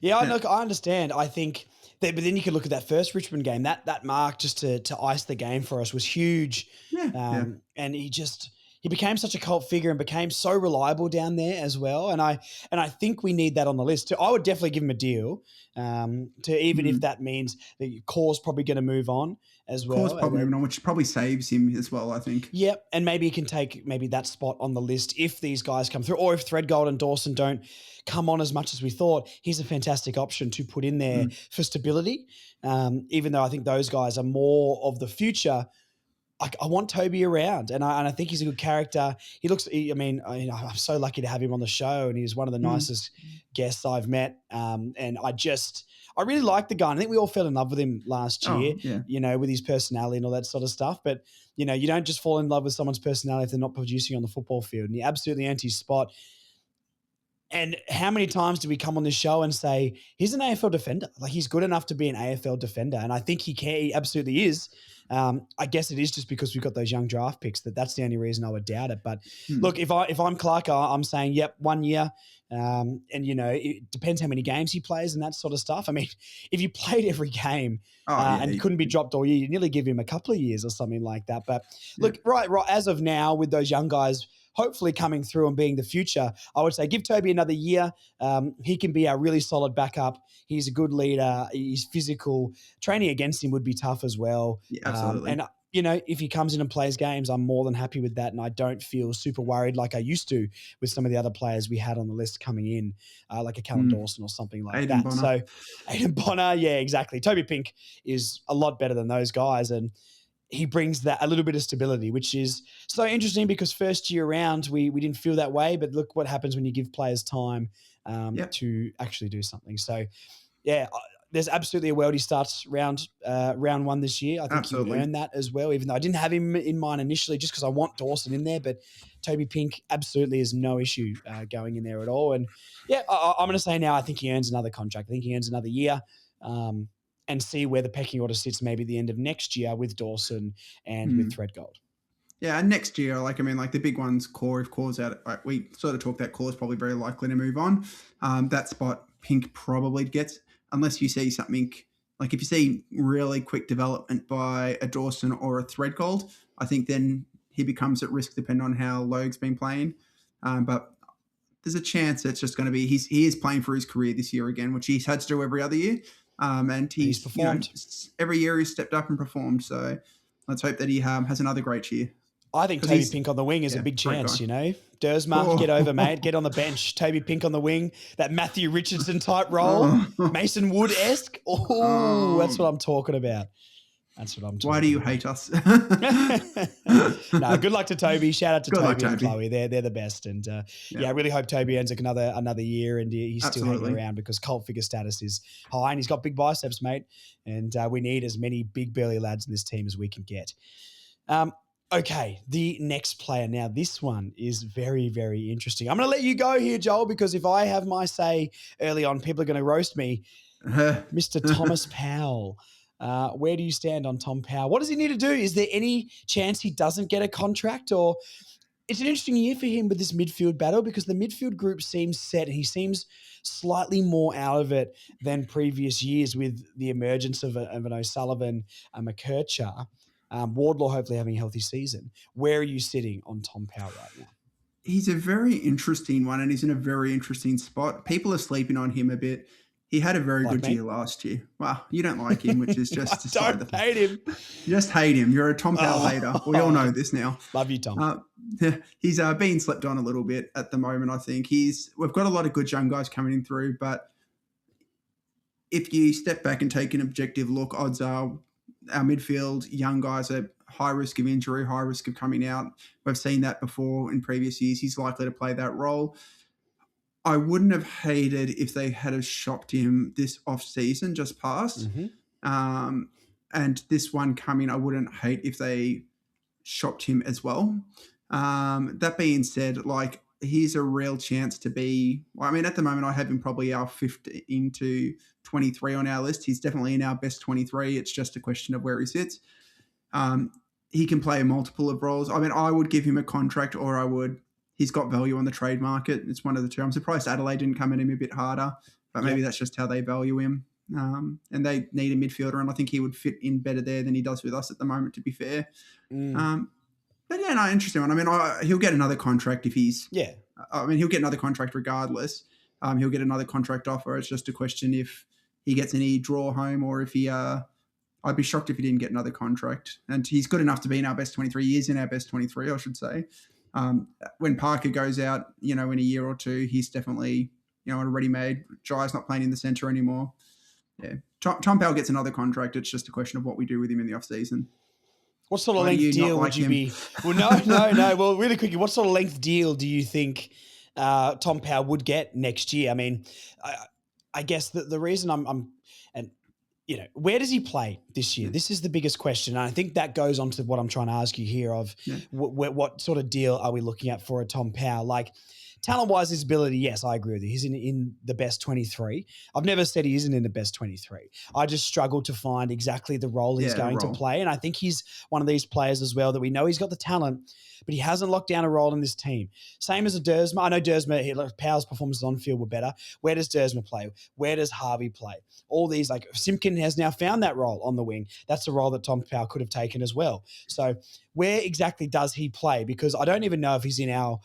Yeah. I understand. I think... But then you could look at that first Richmond game. That mark just to ice the game for us was huge. And he became such a cult figure and became so reliable down there as well. And I think we need that on the list too. I would definitely give him a deal, if that means that Core's probably going to move on as well. Core's probably moving on, which probably saves him as well, I think. Yep, and maybe he can take that spot on the list if these guys come through, or if Threadgold and Dawson don't come on as much as we thought. He's a fantastic option to put in there for stability, even though I think those guys are more of the future. I want Toby around, and I think he's a good character. I'm so lucky to have him on the show, and he's one of the nicest guests I've met. And I really like the guy. I think we all fell in love with him last year, with his personality and all that sort of stuff. But, you don't just fall in love with someone's personality if they're not producing on the football field. And he absolutely earned his spot. And how many times do we come on this show and say, he's an AFL defender? Like, he's good enough to be an AFL defender. And I think he absolutely is. I guess it is just because we've got those young draft picks that's the only reason I would doubt it. But look, if I'm Clark, I'm saying, yep, 1 year. And, it depends how many games he plays and that sort of stuff. I mean, if you played every game and couldn't be dropped all year, you'd nearly give him a couple of years or something like that. But look, right, as of now, with those young guys hopefully coming through and being the future, I would say give Toby another year. He can be a really solid backup. He's a good leader. He's physical. Training against him would be tough as well. Yeah, absolutely. If he comes in and plays games, I'm more than happy with that. And I don't feel super worried like I used to with some of the other players we had on the list coming in, like a Callum Dawson or something like Aidan that. Bonner. So Aidan Bonner, yeah, exactly. Toby Pink is a lot better than those guys. And he brings that a little bit of stability, which is so interesting because first year around, we didn't feel that way. But look what happens when you give players time to actually do something. So, yeah, there's absolutely a world he starts round one this year. I think he earned that as well, even though I didn't have him in mind initially just because I want Dawson in there. But Toby Pink absolutely is no issue going in there at all. And, yeah, I'm going to say now I think he earns another contract. I think he earns another year. And see where the pecking order sits maybe the end of next year with Dawson and with Threadgold. Yeah, and next year, the big ones, Core, if Core's out, we sort of talked that Core's probably very likely to move on. That spot Pink probably gets, unless you see something, like if you see really quick development by a Dawson or a Threadgold, I think then he becomes at risk depending on how Logue's been playing. But there's a chance it's just going to be, he is playing for his career this year again, which he's had to do every other year. And he's performed. Every year he's stepped up and performed. So let's hope that he has another great year. I think Toby Pink on the wing is a big chance, Dersma, get over, mate. Get on the bench. Toby Pink on the wing. That Matthew Richardson type role. Mason Wood-esque. That's what I'm talking about. Why do you hate us? No, good luck to Toby. Shout out to Toby and Chloe. They're the best. And I really hope Toby ends another year and he's still hanging around because cult figure status is high and he's got big biceps, mate. And we need as many big burly lads in this team as we can get. Okay, the next player. Now, this one is very, very interesting. I'm going to let you go here, Joel, because if I have my say early on, people are going to roast me. Mr. Thomas Powell. Where do you stand on Tom Powell? What does he need to do? Is there any chance he doesn't get a contract? Or it's an interesting year for him with this midfield battle because the midfield group seems set. He seems slightly more out of it than previous years with the emergence of an O'Sullivan, a McKercher, Wardlaw hopefully having a healthy season. Where are you sitting on Tom Powell right now? He's a very interesting one, and he's in a very interesting spot. People are sleeping on him a bit. He had a very good year last year. Well, you don't like him, which is just I don't hate him. You just hate him. You're a Tom Powell hater. We all know this now. Love you, Tom. He's being slept on a little bit at the moment, I think. We've got a lot of good young guys coming in through, but if you step back and take an objective look, odds are our midfield young guys are high risk of injury, high risk of coming out. We've seen that before in previous years. He's likely to play that role. I wouldn't have hated if they had have shopped him this off-season just past. Mm-hmm. And this one coming, I wouldn't hate if they shopped him as well. That being said, like, he's a real chance to be... I mean, at the moment, I have him probably our 15 to 23 on our list. He's definitely in our best 23. It's just a question of where he sits. He can play a multiple of roles. I mean, I would give him a contract, or I would... He's got value on the trade market. It's one of the two. I'm surprised Adelaide didn't come at him a bit harder, but maybe that's just how they value him. And they need a midfielder, and I think he would fit in better there than he does with us at the moment, to be fair. But yeah, no, interesting one. I mean, he'll get another contract if he's... Yeah. I mean, he'll get another contract regardless. He'll get another contract offer. It's just a question if he gets any draw home or if he... I'd be shocked if he didn't get another contract. And he's good enough to be in our best 23. He is in our best 23, I should say. When Parker goes out, in a year or two, he's definitely, already made. Jai's not playing in the centre anymore. Yeah. Tom Powell gets another contract. It's just a question of what we do with him in the off-season. What sort of length deal would you be? Well, no. Well, really quickly, what sort of length deal do you think Tom Powell would get next year? I mean, I guess the reason where does he play this year? This is the biggest question. And I think that goes on to what I'm trying to ask you here of what sort of deal are we looking at for a Tom Powell? Like, talent-wise, his ability, yes, I agree with you. He's in the best 23. I've never said he isn't in the best 23. I just struggle to find exactly the role he's going to play. And I think he's one of these players as well that we know he's got the talent, but he hasn't locked down a role in this team. Same as a Dersma. I know Dersma, Powell's performances on field were better. Where does Dersma play? Where does Harvey play? All these, like, Simpkin has now found that role on the wing. That's a role that Tom Powell could have taken as well. So where exactly does he play? Because I don't even know if he's in our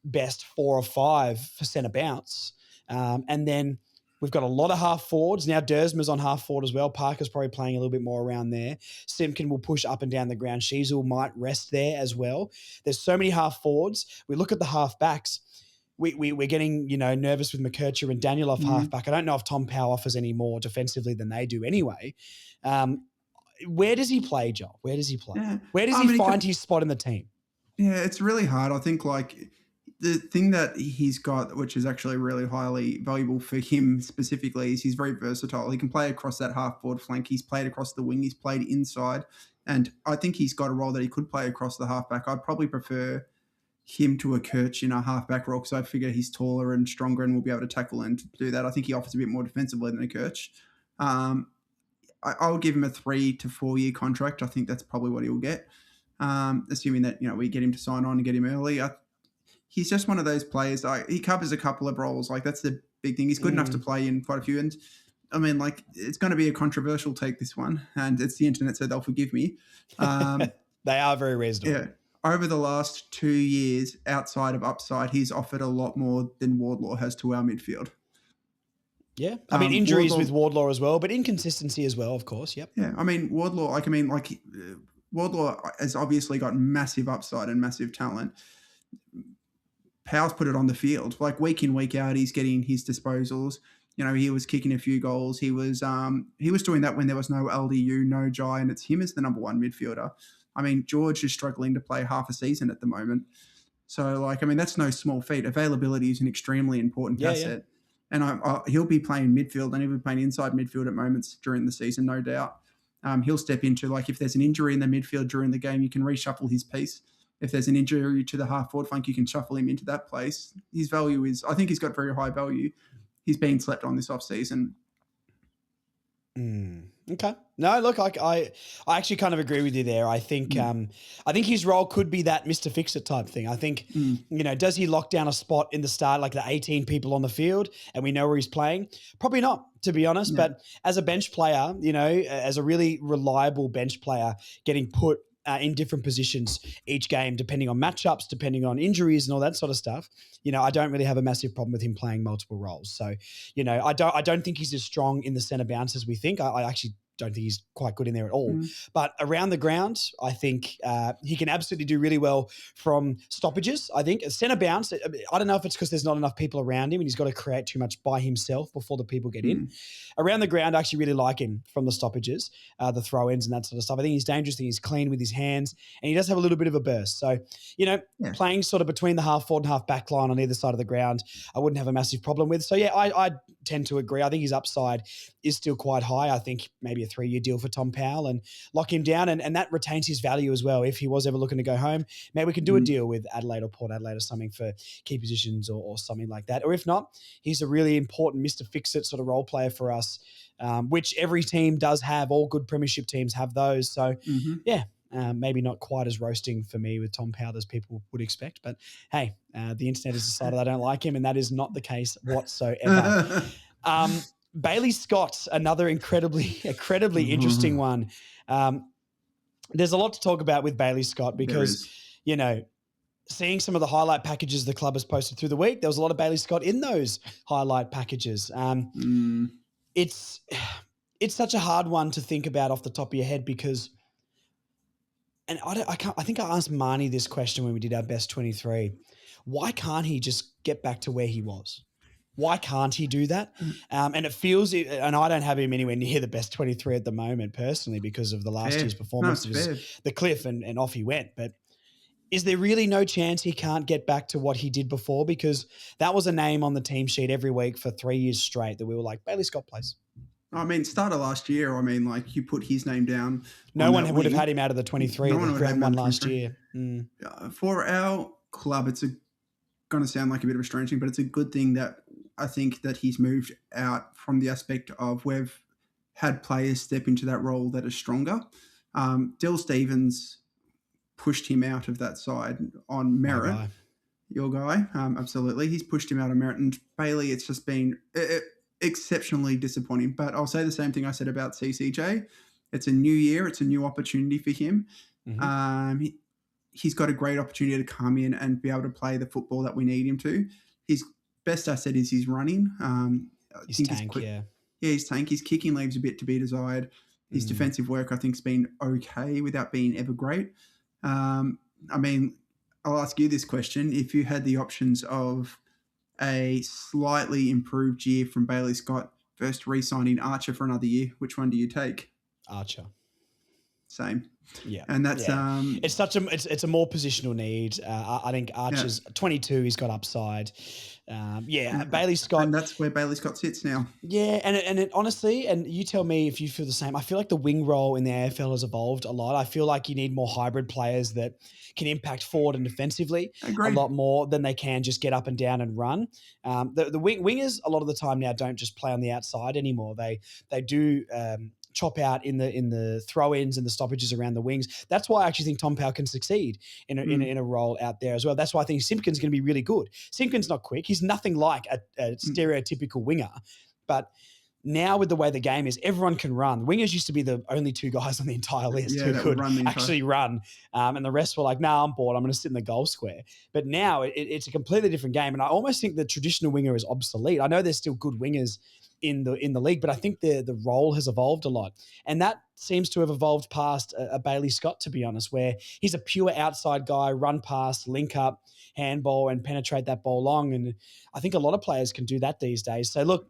best 4 or 5 for centre bounce. And then we've got a lot of half forwards. Now Dersma's on half forward as well. Parker's probably playing a little bit more around there. Simpkin will push up and down the ground. Sheasel might rest there as well. There's so many half forwards. We look at the half backs. We're getting, nervous with McKercher and Daniel off half back. I don't know if Tom Powell offers any more defensively than they do anyway. Where does he play, Joel? Where does he play? Yeah. Where does he find his spot in the team? Yeah, it's really hard. I think, like, the thing that he's got, which is actually really highly valuable for him specifically, is he's very versatile. He can play across that half-forward flank. He's played across the wing. He's played inside. And I think he's got a role that he could play across the half-back. I'd probably prefer him to a Kirch in a half-back role because I figure he's taller and stronger and will be able to tackle and do that. I think he offers a bit more defensively than a Kirch. I would give him a 3 to 4 year contract. I think that's probably what he'll get, assuming that we get him to sign on and get him early. He's just one of those players. He covers a couple of roles. Like, that's the big thing. He's good enough to play in quite a few. And I mean, like, it's going to be a controversial take, this one, and it's the internet, so they'll forgive me. They are very reasonable. Yeah. Over the last 2 years, outside of upside, he's offered a lot more than Wardlaw has to our midfield. Yeah. I mean, injuries with Wardlaw as well, but inconsistency as well, of course. Yep. Yeah. I mean, Wardlaw has obviously got massive upside and massive talent. Powell's put it on the field. Like, week in, week out, he's getting his disposals. He was kicking a few goals. He was doing that when there was no LDU, no Jai, and it's him as the number one midfielder. I mean, George is struggling to play half a season at the moment. So, like, I mean, that's no small feat. Availability is an extremely important asset. Yeah. And he'll be playing midfield and he'll be playing inside midfield at moments during the season, no doubt. He'll step into, like, if there's an injury in the midfield during the game, you can reshuffle his piece. If there's an injury to the half-forward flank, you can shuffle him into that place. His value is, I think he's got very high value. He's been slept on this off-season. Okay. No, look, I actually kind of agree with you there. I think his role could be that Mr. Fix-It type thing. I think, does he lock down a spot in the start, like the 18 people on the field, and we know where he's playing? Probably not, to be honest. No. But as a bench player, as a really reliable bench player, getting put in different positions each game, depending on matchups, depending on injuries and all that sort of stuff. I don't really have a massive problem with him playing multiple roles. So, I don't think he's as strong in the center bounce as we think. I actually don't think he's quite good in there at all. But around the ground, I think he can absolutely do really well from stoppages. I think center bounce, I don't know if it's because there's not enough people around him and he's got to create too much by himself before the people get in. Around the ground, I actually really like him from the stoppages, the throw-ins and that sort of stuff. I think he's dangerous. I think he's clean with his hands and he does have a little bit of a burst. So, playing sort of between the half forward and half back line on either side of the ground, I wouldn't have a massive problem with. So, yeah, I tend to agree. I think his upside is still quite high. I think maybe a 3-year deal for Tom Powell and lock him down. And that retains his value as well. If he was ever looking to go home, maybe we can do a deal with Adelaide or Port Adelaide or something for key positions or something like that. Or if not, he's a really important Mr. Fix-It sort of role player for us, which every team does have. All good premiership teams have those. So, maybe not quite as roasting for me with Tom Powell as people would expect. But, hey, the internet has decided I don't like him, and that is not the case whatsoever. Bailey Scott, another incredibly interesting one. There's a lot to talk about with Bailey Scott because, seeing some of the highlight packages the club has posted through the week, there was a lot of Bailey Scott in those highlight packages. It's such a hard one to think about off the top of your head because, and I think I asked Marnie this question when we did our best 23. Why can't he just get back to where he was? Why can't he do that? And it feels, and I don't have him anywhere near the best 23 at the moment personally because of the last year's performance. The cliff and off he went. But is there really no chance he can't get back to what he did before? Because that was a name on the team sheet every week for 3 years straight that we were like, Bailey Scott plays. I mean, start of last year, you put his name down. No one would have had him out of the 23 that round one last year. For our club, it's going to sound like a bit of a strange thing, but it's a good thing that I think that he's moved out from the aspect of we've had players step into that role that are stronger. Dill Stevens pushed him out of that side on merit. Your guy, absolutely. He's pushed him out on merit. And Bailey, it's just been exceptionally disappointing. But I'll say the same thing I said about CCJ. It's a new year. It's a new opportunity for him. He's got a great opportunity to come in and be able to play the football that we need him to. His best asset is his running. His tank, his tank. His kicking leaves a bit to be desired. His defensive work, I think, has been okay without being ever great. I'll ask you this question. If you had the options of a slightly improved year from Bailey Scott versus re-signing Archer for another year, which one do you take? Archer. Same. Yeah. And that's it's a more positional need. I think Archer's 22, he's got upside. Bailey Scott. And that's where Bailey Scott sits now. Yeah, and it honestly, and you tell me if you feel the same, I feel like the wing role in the AFL has evolved a lot. I feel like you need more hybrid players that can impact forward and defensively a lot more than they can just get up and down and run. The wingers a lot of the time now don't just play on the outside anymore. They do chop out in the throw-ins and the stoppages around the wings. That's why I actually think Tom Powell can succeed in a role out there as well. That's why I think Simpkin's going to be really good. Simpkin's not quick. He's nothing like a stereotypical winger. But now with the way the game is, everyone can run. Wingers used to be the only two guys on the entire list who could actually run. And the rest were like, nah, I'm bored. I'm going to sit in the goal square. But now it's a completely different game. And I almost think the traditional winger is obsolete. I know there's still good wingers in the league, but I think the role has evolved a lot. And that seems to have evolved past a Bailey Scott, to be honest, where he's a pure outside guy, run past, link up, handball, and penetrate that ball long. And I think a lot of players can do that these days. So look,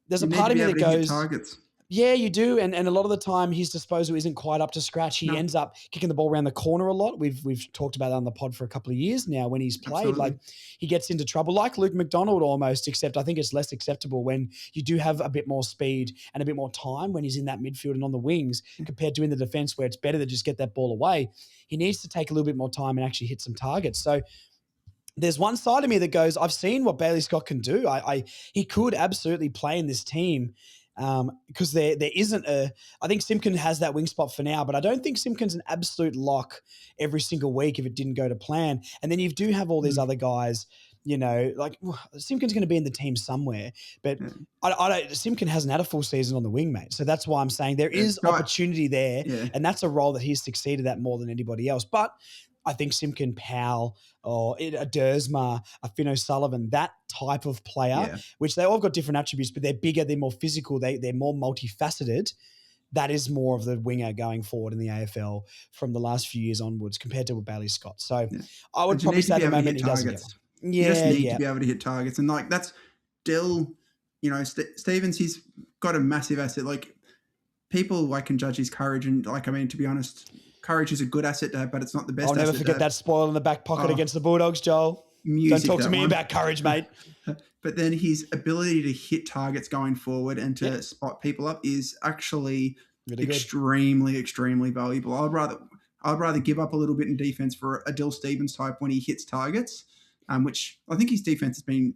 there's a part of me that goes, targets. Yeah, you do. And a lot of the time his disposal isn't quite up to scratch. He ends up kicking the ball around the corner a lot. We've talked about that on the pod for a couple of years now when he's played. Absolutely. Like he gets into trouble like Luke McDonald almost, except I think it's less acceptable when you do have a bit more speed and a bit more time when he's in that midfield and on the wings compared to in the defense where it's better to just get that ball away. He needs to take a little bit more time and actually hit some targets. So there's one side of me that goes, I've seen what Bailey Scott can do. He could absolutely play in this team because there isn't I think Simpkin has that wing spot for now, but I don't think Simpkin's an absolute lock every single week if it didn't go to plan. And then you do have all these other guys, like Simpkin's going to be in the team somewhere, but I don't. Simpkin hasn't had a full season on the wing, mate. So that's why I'm saying there is opportunity there, and that's a role that he's succeeded at more than anybody else. But I think Simpkin, Powell, or a Dersma, a Finn O'Sullivan, that type of player, which they all got different attributes, but they're bigger, they're more physical, they're more multifaceted. That is more of the winger going forward in the AFL from the last few years onwards compared to Bailey Scott. So I would probably say at the moment he doesn't get one. You just need to be able to hit targets. And like that's Dill, Stevens, he's got a massive asset. Like people can judge his courage. And to be honest, courage is a good asset to have, but it's not the best. I'll never forget that spoil in the back pocket against the Bulldogs, Joel. Don't talk to me about courage, mate. But then his ability to hit targets going forward and to spot people up is actually really extremely, extremely valuable. I'd rather give up a little bit in defense for a Dill Stevens type when he hits targets, which I think his defense has been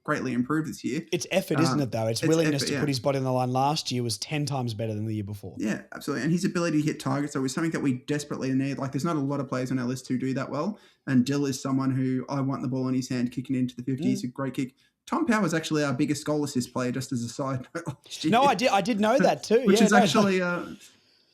greatly improved this year. It's effort, isn't it, though? It's willingness to put his body on the line. Last year was 10 times better than the year before. Yeah, absolutely. And his ability to hit targets, though, is something that we desperately need. Like, there's not a lot of players on our list who do that well. And Dill is someone who I want the ball in his hand kicking into the 50. He's a great kick. Tom Powell was actually our biggest goal assist player, just as a side note. No, I did know that too. Which is actually...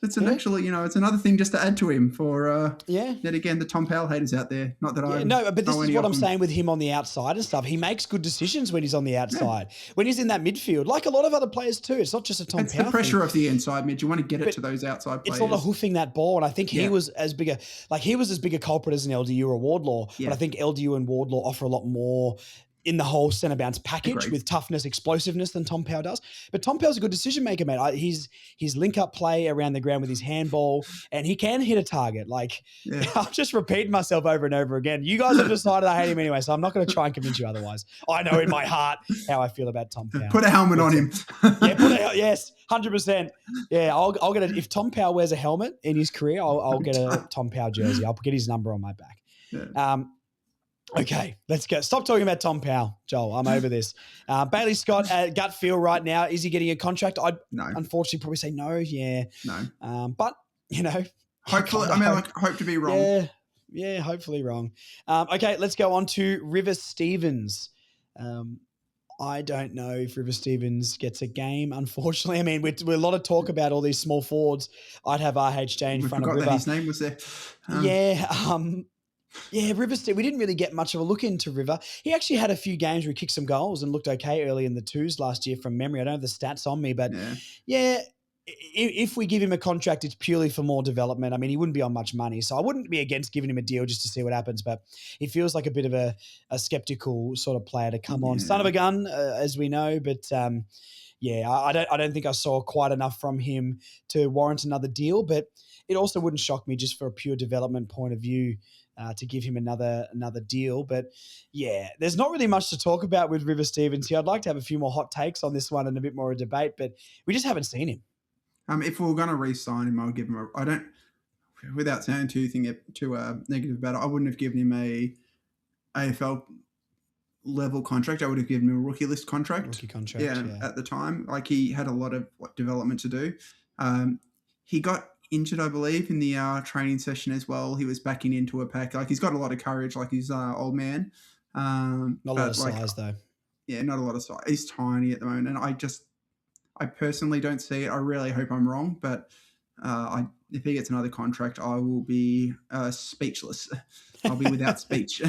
It's another thing just to add to him for, yet again, the Tom Powell haters out there. Not that I no, but this is what I'm saying with him on the outside and stuff. He makes good decisions when he's on the outside. When he's in that midfield, like a lot of other players too. It's not just a Tom Powell It's the pressure of the inside mid. You want to get it to those outside players. It's not a hoofing that ball. And I think he was as big a culprit as an LDU or Wardlaw. But I think LDU and Wardlaw offer a lot more in the whole centre bounce package with toughness, explosiveness than Tom Powell does. But Tom Powell's a good decision maker, mate. His link-up play around the ground with his handball, and he can hit a target. I'm just repeating myself over and over again. You guys have decided I hate him anyway, so I'm not going to try and convince you otherwise. I know in my heart how I feel about Tom Powell. Put a helmet on him. Yes, 100%. Yeah, I'll get it. If Tom Powell wears a helmet in his career, I'll get a Tom Powell jersey. I'll get his number on my back. Yeah. Okay, let's go. Stop talking about Tom Powell, Joel. I'm over this. Bailey Scott, gut feel right now, is he getting a contract? I'd unfortunately probably say no. Yeah. No. But, hopefully, hope to be wrong. Yeah, hopefully wrong. Okay, let's go on to River Stevens. I don't know if River Stevens gets a game, unfortunately. I mean, we're a lot of talk about all these small forwards. I'd have RHJ in front of River. That his name was there. River, we didn't really get much of a look into River. He actually had a few games where he kicked some goals and looked okay early in the twos last year from memory. I don't have the stats on me, but if we give him a contract, it's purely for more development. I mean, he wouldn't be on much money, so I wouldn't be against giving him a deal just to see what happens, but he feels like a bit of a skeptical sort of player to come on. Son of a gun, as we know, but I don't think I saw quite enough from him to warrant another deal, but it also wouldn't shock me just for a pure development point of view to give him another deal. But there's not really much to talk about with River Stevens here. I'd like to have a few more hot takes on this one and a bit more of a debate, but we just haven't seen him. If we were going to re-sign him, I would give him without sounding too negative about it, I wouldn't have given him a AFL level contract. I would have given him a rookie list contract. At the time. Like, he had a lot of development to do. He got injured, I believe, in the training session as well. He was backing into a pack. Like, he's got a lot of courage, like he's old man. Not a lot of size, though. Yeah, not a lot of size. He's tiny at the moment, and I personally don't see it. I really hope I'm wrong, but if he gets another contract, I will be speechless. I'll be without speech.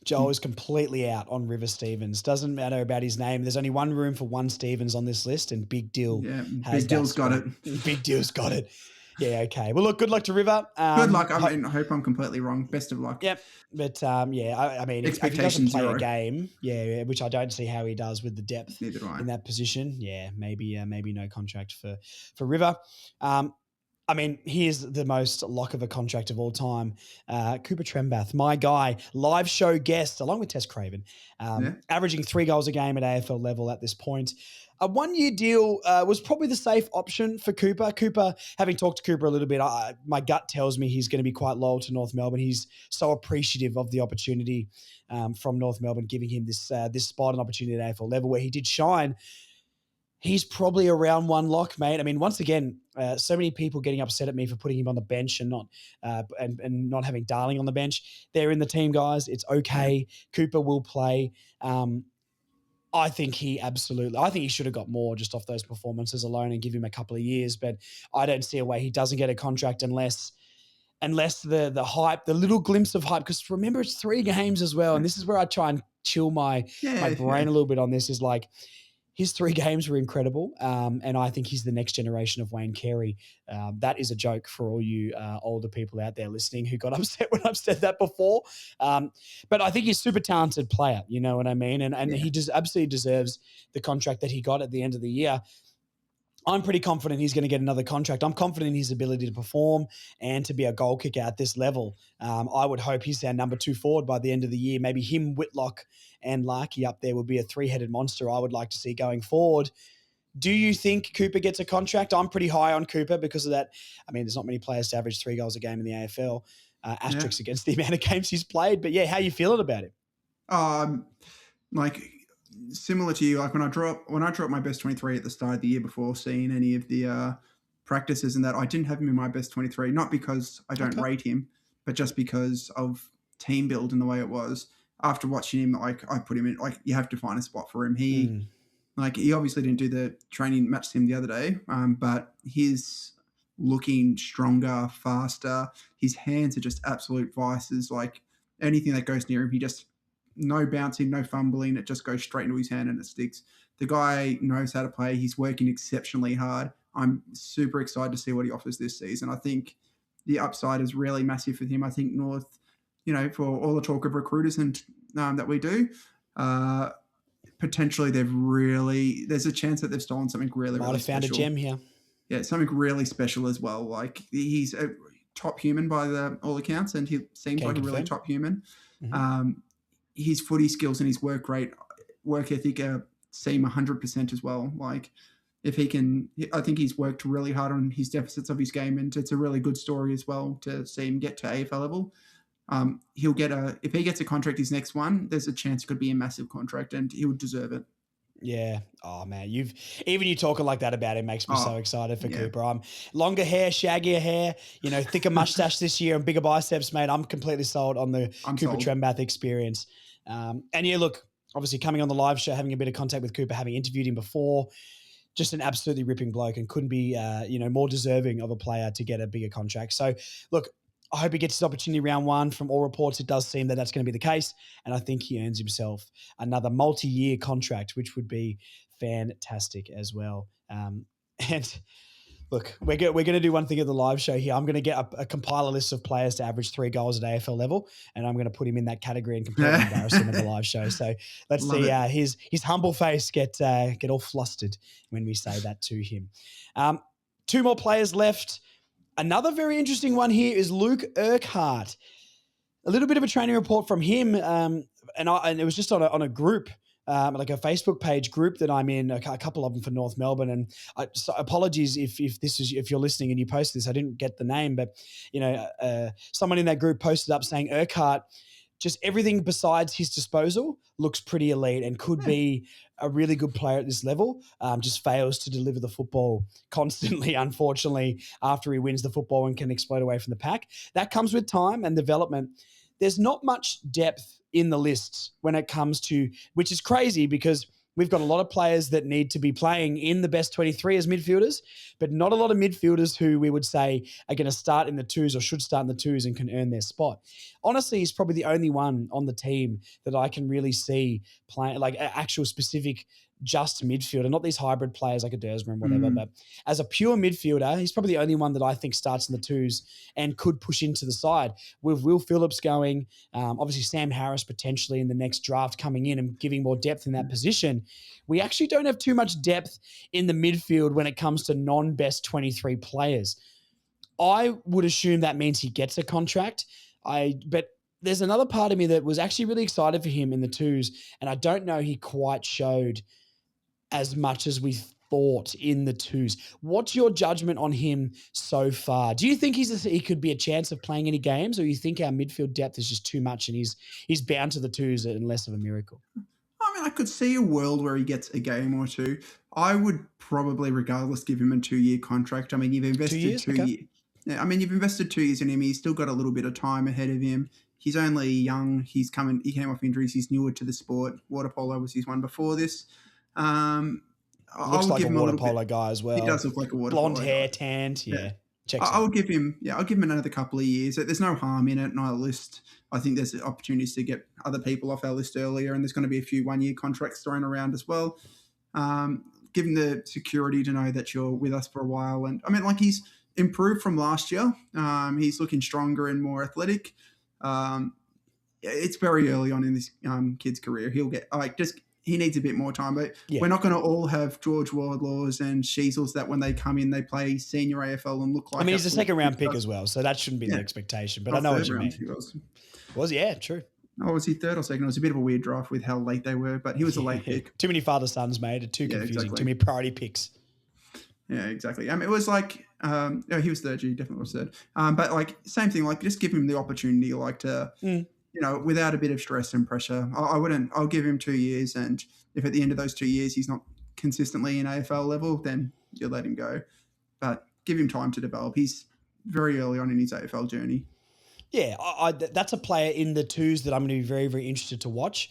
Joel is completely out on River Stevens. Doesn't matter about his name. There's only one room for one Stevens on this list, and Big Deal has Big Deal's got it. Big Deal's got it. Yeah, okay. Well, look, good luck to River. Good luck. I hope I'm completely wrong. Best of luck. Yep. But, I mean, if he doesn't play a game, which I don't see how he does with the depth in that position, maybe no contract for River. I mean, here's the most lock of a contract of all time. Cooper Trembath, my guy, live show guest, along with Tess Craven, averaging 3 goals a game at AFL level at this point. A 1-year deal was probably the safe option for Cooper. Having talked to Cooper a little bit, my gut tells me he's going to be quite loyal to North Melbourne. He's so appreciative of the opportunity from North Melbourne, giving him this spot and opportunity at AFL level where he did shine. He's probably a round one lock, mate. I mean, once again, so many people getting upset at me for putting him on the bench and not and not having Darling on the bench. They're in the team, guys. It's okay. Cooper will play. I think he should have got more just off those performances alone and give him a couple of years. But I don't see a way he doesn't get a contract unless the hype, the little glimpse of hype, because remember, it's 3 games as well. And this is where I try and chill my brain a little bit on this, is like, his 3 games were incredible, and I think he's the next generation of Wayne Carey. That is a joke for all you older people out there listening who got upset when I've said that before. But I think he's a super talented player, you know what I mean? And he just absolutely deserves the contract that he got at the end of the year. I'm pretty confident he's going to get another contract. I'm confident in his ability to perform and to be a goal kicker at this level. I would hope he's our number 2 forward by the end of the year. Maybe him, Whitlock, and Larkey up there would be a 3-headed monster I would like to see going forward. Do you think Cooper gets a contract? I'm pretty high on Cooper because of that. I mean, there's not many players to average 3 goals a game in the AFL. Asterisks against the amount of games he's played. But yeah, how you feeling about him? Like, similar to you, like when I dropped my best 23 at the start of the year before seeing any of the practices and that, I didn't have him in my best 23, not because I don't rate him, but just because of team build and the way it was. After watching him, like, I put him in, like, you have to find a spot for him. He obviously didn't do the training match sim the other day, but he's looking stronger, faster. His hands are just absolute vices. Like, anything that goes near him, he just, no bouncing, no fumbling. It just goes straight into his hand and it sticks. The guy knows how to play. He's working exceptionally hard. I'm super excited to see what he offers this season. I think the upside is really massive for him. I think North, for all the talk of recruiters and that we do, potentially there's a chance that they've stolen something really Might have found special. A gem here. Yeah, something really special as well. Like, he's a top human by all accounts, and he seems like a really top human. Mm-hmm. His footy skills and his work ethic seem 100% as well. Like, if he can, I think he's worked really hard on his deficits of his game, and it's a really good story as well to see him get to AFL level. If he gets a contract, his next one, there's a chance it could be a massive contract, and he would deserve it. Yeah. Oh man, even you talking like that about him makes me so excited for Cooper. Longer hair, shaggier hair, thicker mustache this year and bigger biceps, mate. I'm completely sold on the Cooper Trembath experience. And yeah, look, obviously coming on the live show, having a bit of contact with Cooper, having interviewed him before, just an absolutely ripping bloke, and couldn't be more deserving of a player to get a bigger contract. So look, I hope he gets his opportunity round 1. From all reports, it does seem that that's going to be the case. And I think he earns himself another multi-year contract, which would be fantastic as well. And look, we're going to do one thing at the live show here. I'm going to get a compiler list of players to average 3 goals at AFL level, and I'm going to put him in that category and completely embarrass him at the live show. So let's see his humble face get all flustered when we say that to him. 2 more players left. Another very interesting one here is Luke Urquhart. A little bit of a training report from him, and it was just on a group, like a Facebook page group that I'm in, a couple of them for North Melbourne. And so apologies if you're listening and you posted this, I didn't get the name, but someone in that group posted up saying Urquhart, just everything besides his disposal looks pretty elite and could be a really good player at this level, just fails to deliver the football constantly, unfortunately, after he wins the football and can explode away from the pack. That comes with time and development. There's not much depth in the lists when it comes to, which is crazy because we've got a lot of players that need to be playing in the best 23 as midfielders, but not a lot of midfielders who we would say are going to start in the 2s or should start in the 2s and can earn their spot. Honestly, he's probably the only one on the team that I can really see playing like actual specific just midfielder, not these hybrid players like a Dersma and whatever, but as a pure midfielder, he's probably the only one that I think starts in the 2s and could push into the side. With Will Phillips going, obviously Sam Harris potentially in the next draft coming in and giving more depth in that position. We actually don't have too much depth in the midfield when it comes to non-best 23 players. I would assume that means he gets a contract. But there's another part of me that was actually really excited for him in the 2s, and I don't know he quite showed as much as we thought in the 2s. What's your judgment on him so far? Do you think he could be a chance of playing any games, or you think our midfield depth is just too much and he's bound to the 2s and less of a miracle? I I could see a world where he gets a game or two. I would probably, regardless, give him a 2-year contract. I mean, you've invested 2 years? 2 Okay. years. Yeah, I mean, you've invested 2 years in him. He's still got a little bit of time ahead of him. He's only young. He came off injuries. He's newer to the sport. Water polo was his one before this. Looks like a water polo guy as well. He does look like a water blonde polo hair, guy. tanned. Yeah. I'll give him another couple of years. There's no harm in it on our list. I think there's opportunities to get other people off our list earlier, and there's going to be a few 1-year contracts thrown around as well. Give him the security to know that you're with us for a while. And I mean, like, he's improved from last year. He's looking stronger and more athletic. It's very early on in this kid's career. He'll get he needs a bit more time, but we're not going to all have George Wardlaws and Sheasels that when they come in, they play senior AFL and look like. I mean, he's a second-round pick as well, so that shouldn't be the expectation. But I know what you mean. Yeah, true. Oh, was he third or second? It was a bit of a weird draft with how late they were, but he was a late pick. Too many father-sons, mate. Too confusing. Exactly. Too many priority picks. Yeah, exactly. It was like, he was third. He definitely was third. But like, same thing. Like, just give him the opportunity, like to. Without a bit of stress and pressure. I'll give him 2 years, and if at the end of those 2 years he's not consistently in AFL level, then you let him go. But give him time to develop. He's very early on in his AFL journey. Yeah, that's a player in the twos that I'm going to be very, very interested to watch.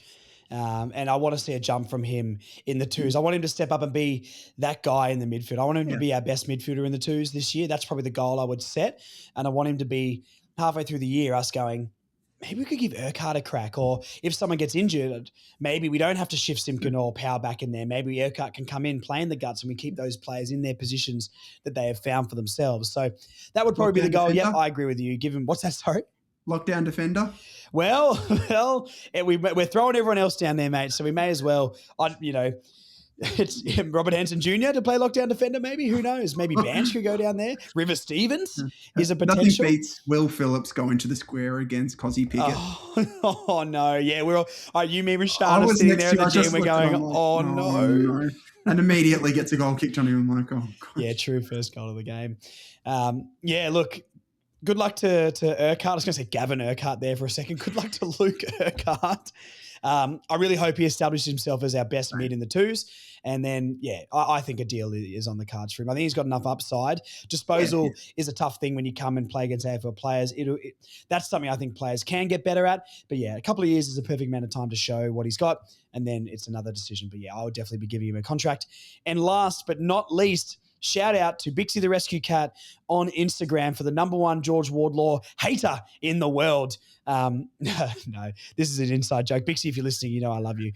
And I want to see a jump from him in the twos. I want him to step up and be that guy in the midfield. I want him to be our best midfielder in the twos this year. That's probably the goal I would set. And I want him to be halfway through the year, us going, maybe we could give Urquhart a crack, or if someone gets injured, maybe we don't have to shift Simpkin or Power back in there. Maybe Urquhart can come in, play in the guts, and we keep those players in their positions that they have found for themselves. So that would probably be the goal. Defender? Yeah, I agree with you. Give him, what's that, sorry? Lockdown defender? Well, we're throwing everyone else down there, mate, so we may as well, it's Robert Hansen Jr. to play lockdown defender, maybe. Who knows? Maybe Banch could go down there. River Stevens is a potential. Nothing beats Will Phillips going to the square against Cozzy Pickett. Oh no. Yeah, we're all, you, me, Rashad are sitting there at the gym. We're going, oh, no. And immediately gets a goal kicked on him. I'm like, oh, God. Yeah, true. First goal of the game. Look, good luck to Urquhart. I was going to say Gavin Urquhart there for a second. Good luck to Luke Urquhart. I really hope he establishes himself as our best mid in the twos. And then, I think a deal is on the cards for him. I think he's got enough upside. Disposal is a tough thing when you come and play against AFL players. That's something I think players can get better at. But a couple of years is a perfect amount of time to show what he's got. And then it's another decision. But I would definitely be giving him a contract. And last but not least, shout out to Bixie the Rescue Cat on Instagram for the #1 George Wardlaw hater in the world. No, this is an inside joke. Bixie, if you're listening, you know I love you.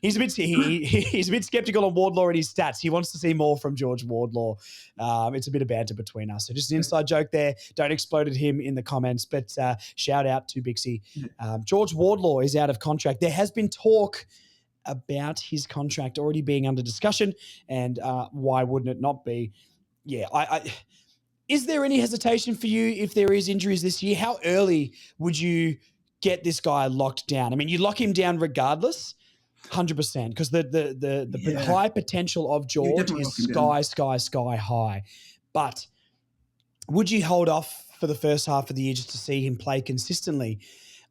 He's a bit skeptical on Wardlaw and his stats. He wants to see more from George Wardlaw. It's a bit of banter between us. So just an inside joke there. Don't explode at him in the comments, but shout out to Bixie. George Wardlaw is out of contract. There has been talk about his contract already being under discussion, and why wouldn't it not be? Is there any hesitation for you if there is injuries this year? How early would you get this guy locked down? I mean, you lock him down regardless, 100%, because the high potential of George is sky high. But would you hold off for the first half of the year just to see him play consistently?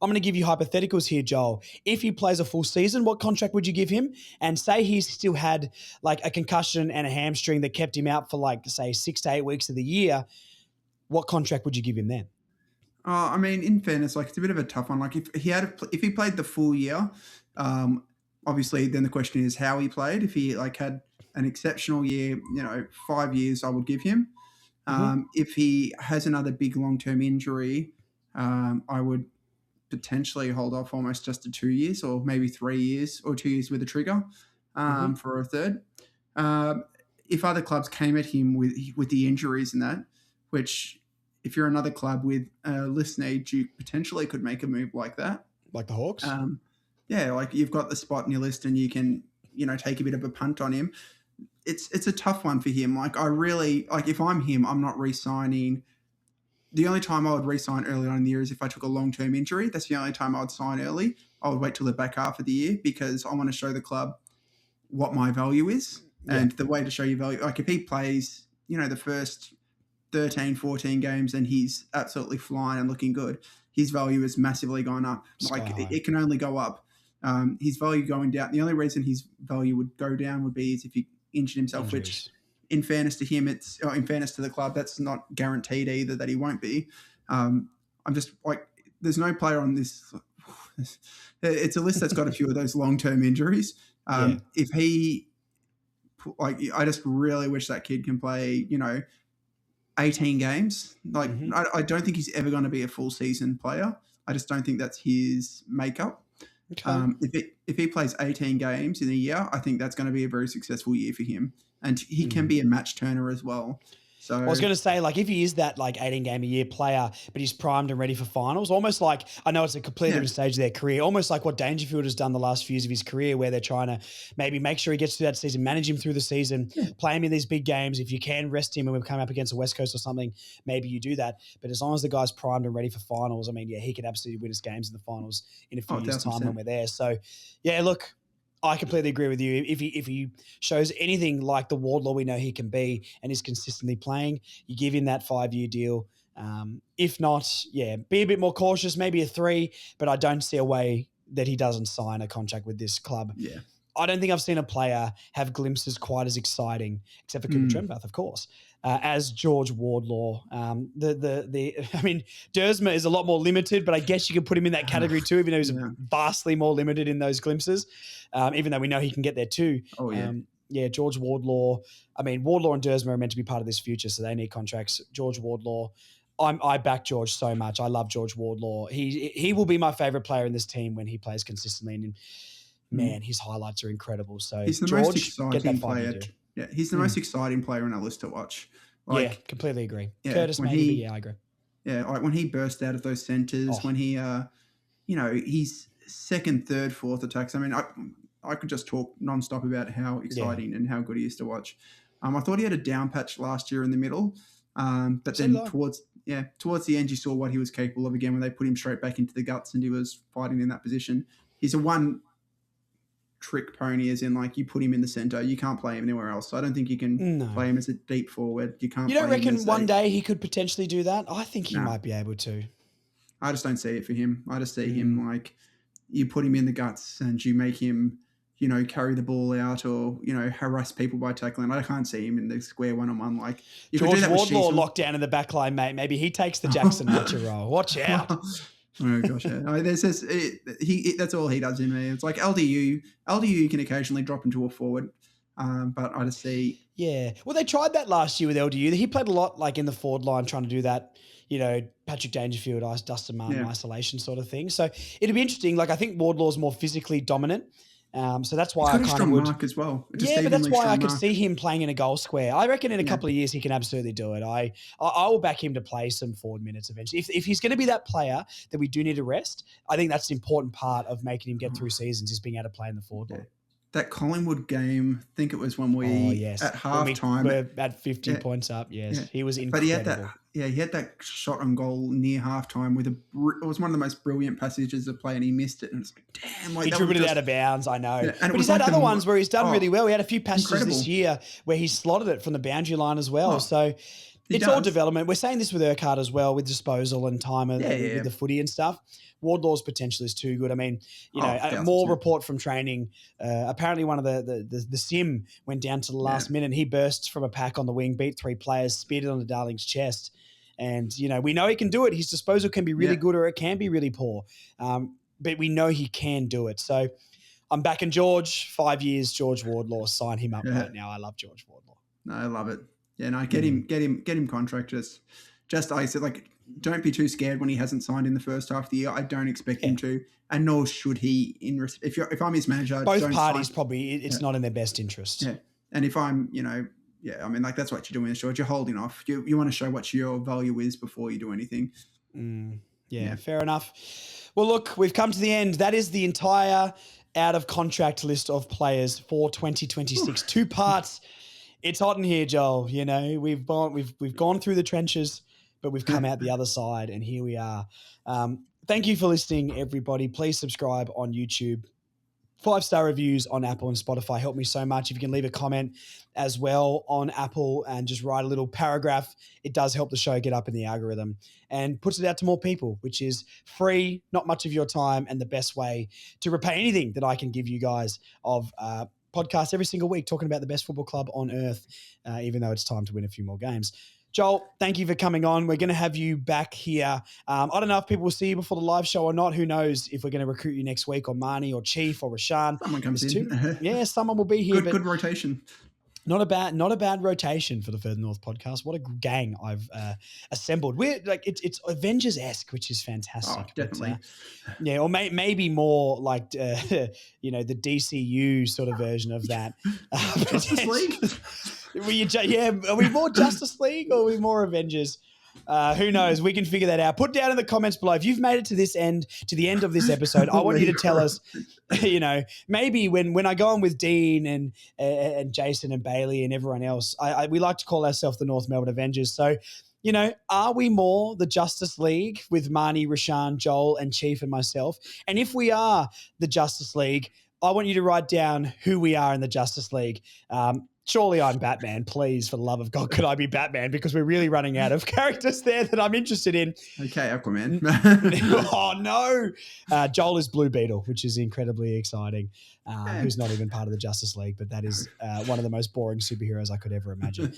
I'm going to give you hypotheticals here, Joel. If he plays a full season, what contract would you give him? And say he's still had like a concussion and a hamstring that kept him out for say 6 to 8 weeks of the year, what contract would you give him then? I mean, in fairness, it's a bit of a tough one. Like if he played the full year, obviously then the question is how he played. If he had an exceptional year, 5 years, I would give him. If he has another big long-term injury, I would potentially hold off almost just to 2 years, or maybe 3 years, or 2 years with a trigger for a third. If other clubs came at him with the injuries and that, which if you're another club with list need, you potentially could make a move like that. Like the Hawks? You've got the spot in your list and you can, take a bit of a punt on him. It's a tough one for him. If I'm him, I'm not re-signing. The only time I would re-sign early on in the year is if I took a long-term injury. That's the only time I would sign early. I would wait till the back half of the year because I want to show the club what my value is. Yeah. And the way to show your value, if he plays, the first 13, 14 games and he's absolutely flying and looking good, his value has massively gone up. It can only go up. His value going down. The only reason his value would go down would be is if he injured himself, Injuries. which, in fairness to him, in fairness to the club, that's not guaranteed either that he won't be. I'm just like, there's no player on this. It's a list that's got a few of those long-term injuries. If he, I just really wish that kid can play, 18 games. Like, I don't think he's ever going to be a full season player. I just don't think that's his makeup. Okay. If he plays 18 games in a year, I think that's going to be a very successful year for him. And he can be a match turner as well. So I was going to say, like, if he is that 18-game-a-year player, but he's primed and ready for finals, almost like, I know it's a completely different stage of their career, almost like what Dangerfield has done the last few years of his career, where they're trying to maybe make sure he gets through that season, manage him through the season, play him in these big games. If you can rest him and we've come up against the West Coast or something, maybe you do that. But as long as the guy's primed and ready for finals, I mean, he can absolutely win us games in the finals in a few years' time when we're there. So, yeah, look, I completely agree with you. If he shows anything like the Wardlaw we know he can be and is consistently playing, you give him that 5-year deal. If not, be a bit more cautious, maybe a 3, but I don't see a way that he doesn't sign a contract with this club. Yeah. I don't think I've seen a player have glimpses quite as exciting, except for Cooper Trenbath, of course, as George Wardlaw. I mean, Dersma is a lot more limited, but I guess you could put him in that category too, even though he's vastly more limited in those glimpses, even though we know he can get there too. Oh, yeah. George Wardlaw. I mean, Wardlaw and Dersma are meant to be part of this future, so they need contracts. George Wardlaw. I back George so much. I love George Wardlaw. He will be my favorite player in this team when he plays consistently. And man, his highlights are incredible. So he's the George, most exciting player. Yeah, he's the most exciting player on our list to watch. Completely agree. Yeah, Curtis maybe, I agree. Yeah, like when he burst out of those centres, when he, he's second, third, fourth attacks. I mean, I could just talk nonstop about how exciting and how good he is to watch. I thought he had a down patch last year in the middle, but then towards the end, you saw what he was capable of again when they put him straight back into the guts and he was fighting in that position. He's a one trick pony, as in like you put him in the center, you can't play him anywhere else. So I don't think you can play him as a deep forward. You can't. You don't play him reckon as one day he could potentially do that? I think he might be able to. I just don't see it for him. I just see him like you put him in the guts and you make him, carry the ball out or, harass people by tackling. I can't see him in the square one-on-one. Like you George could do that Wardlaw locked down in the back line, mate. Maybe he takes the Jackson Archer role. Watch out. Oh gosh, yeah. I mean, that's all he does in me. It's like LDU. LDU can occasionally drop into a forward, but I just see. Yeah, well, they tried that last year with LDU. He played a lot, like in the forward line, trying to do that. Patrick Dangerfield, Dustin Martin isolation sort of thing. So it'd be interesting. Like I think Wardlaw's more physically dominant. So that's why I kind of would. Mark as well. But that's why I could see him playing in a goal square. I reckon in a couple of years he can absolutely do it. I will back him to play some forward minutes eventually. If he's going to be that player that we do need to rest, I think that's an important part of making him get through seasons is being able to play in the forward line. That Collingwood game, I think it was when we at halftime we're at 50 points up. Yes, he was incredible. But he had that shot on goal near halftime with it was one of the most brilliant passages of play, and he missed it. And it's like, damn, like he dribbled it out of bounds. I know, yeah, but he's had other ones where he's done really well. He had a few passages this year where he slotted it from the boundary line as well. So it's all development. We're saying this with Urquhart as well, with disposal and time with the footy and stuff. Wardlaw's potential is too good. I mean, more report from training. Apparently, one of the sim went down to the last minute. He burst from a pack on the wing, beat 3 players, speared it on the Darling's chest. And, we know he can do it. His disposal can be really good or it can be really poor. But we know he can do it. So I'm backing George. 5 years, George Wardlaw. Sign him up right now. I love George Wardlaw. No, I love it. Yeah, no, get him contract. Just like I said, like, don't be too scared when he hasn't signed in the first half of the year. I don't expect him to, and nor should he. If I'm his manager, both parties probably it's not in their best interest. Yeah, and if I'm, I mean, like that's what you're doing. Short, you're holding off. You want to show what your value is before you do anything. Fair enough. Well, look, we've come to the end. That is the entire out of contract list of players for 2026. 2 parts. It's hot in here, Joel. We've gone through the trenches, but we've come out the other side, and here we are. Thank you for listening, everybody. Please subscribe on YouTube. 5-star reviews on Apple and Spotify help me so much. If you can leave a comment as well on Apple and just write a little paragraph, it does help the show get up in the algorithm and puts it out to more people, which is free, not much of your time, and the best way to repay anything that I can give you guys of podcast every single week talking about the best football club on earth, even though it's time to win a few more games. Joel, thank you for coming on. We're going to have you back here. I don't know if people will see you before the live show or not. Who knows if we're going to recruit you next week, or Marnie or Chief or Rashaan. Someone comes in. Yeah, someone will be here. Good rotation. Not a bad rotation for the Further North podcast. What a gang I've assembled. We're like it's Avengers-esque, which is fantastic. Oh, definitely. But, or maybe more like the DCU sort of version of that. Justice League. Are we more Justice League or are we more Avengers? Who knows? We can figure that out. Put down in the comments below if you've made it to the end of this episode. I want you to tell us, maybe when I go on with Dean and Jason and Bailey and everyone else, we like to call ourselves the North Melbourne Avengers. So, are we more the Justice League with Marnie, Rashaan, Joel, and Chief and myself? And if we are the Justice League, I want you to write down who we are in the Justice League. Surely I'm Batman. Please, for the love of God, could I be Batman? Because we're really running out of characters there that I'm interested in. Okay, Aquaman. Oh, no. Joel is Blue Beetle, which is incredibly exciting, who's not even part of the Justice League, but that is one of the most boring superheroes I could ever imagine.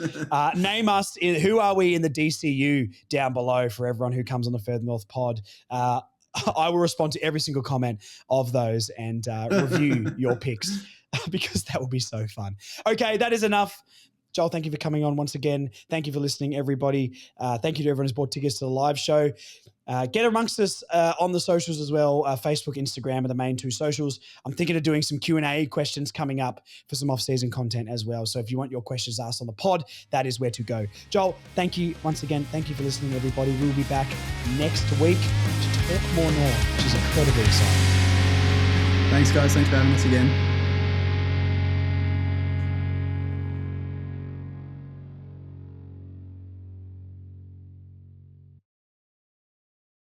Name us. Who are we in the DCU down below for everyone who comes on the Further North pod? I will respond to every single comment of those and review your picks. Because that will be so fun. Okay, that is enough. Joel, thank you for coming on once again. Thank you for listening, everybody. Thank you to everyone who's bought tickets to the live show. Get amongst us on the socials as well. Facebook, Instagram are the main two socials. I'm thinking of doing some Q&A questions coming up for some off-season content as well. So if you want your questions asked on the pod, that is where to go. Joel, thank you once again. Thank you for listening, everybody. We'll be back next week to talk more North, which is incredibly exciting. Thanks, guys. Thanks for having us again.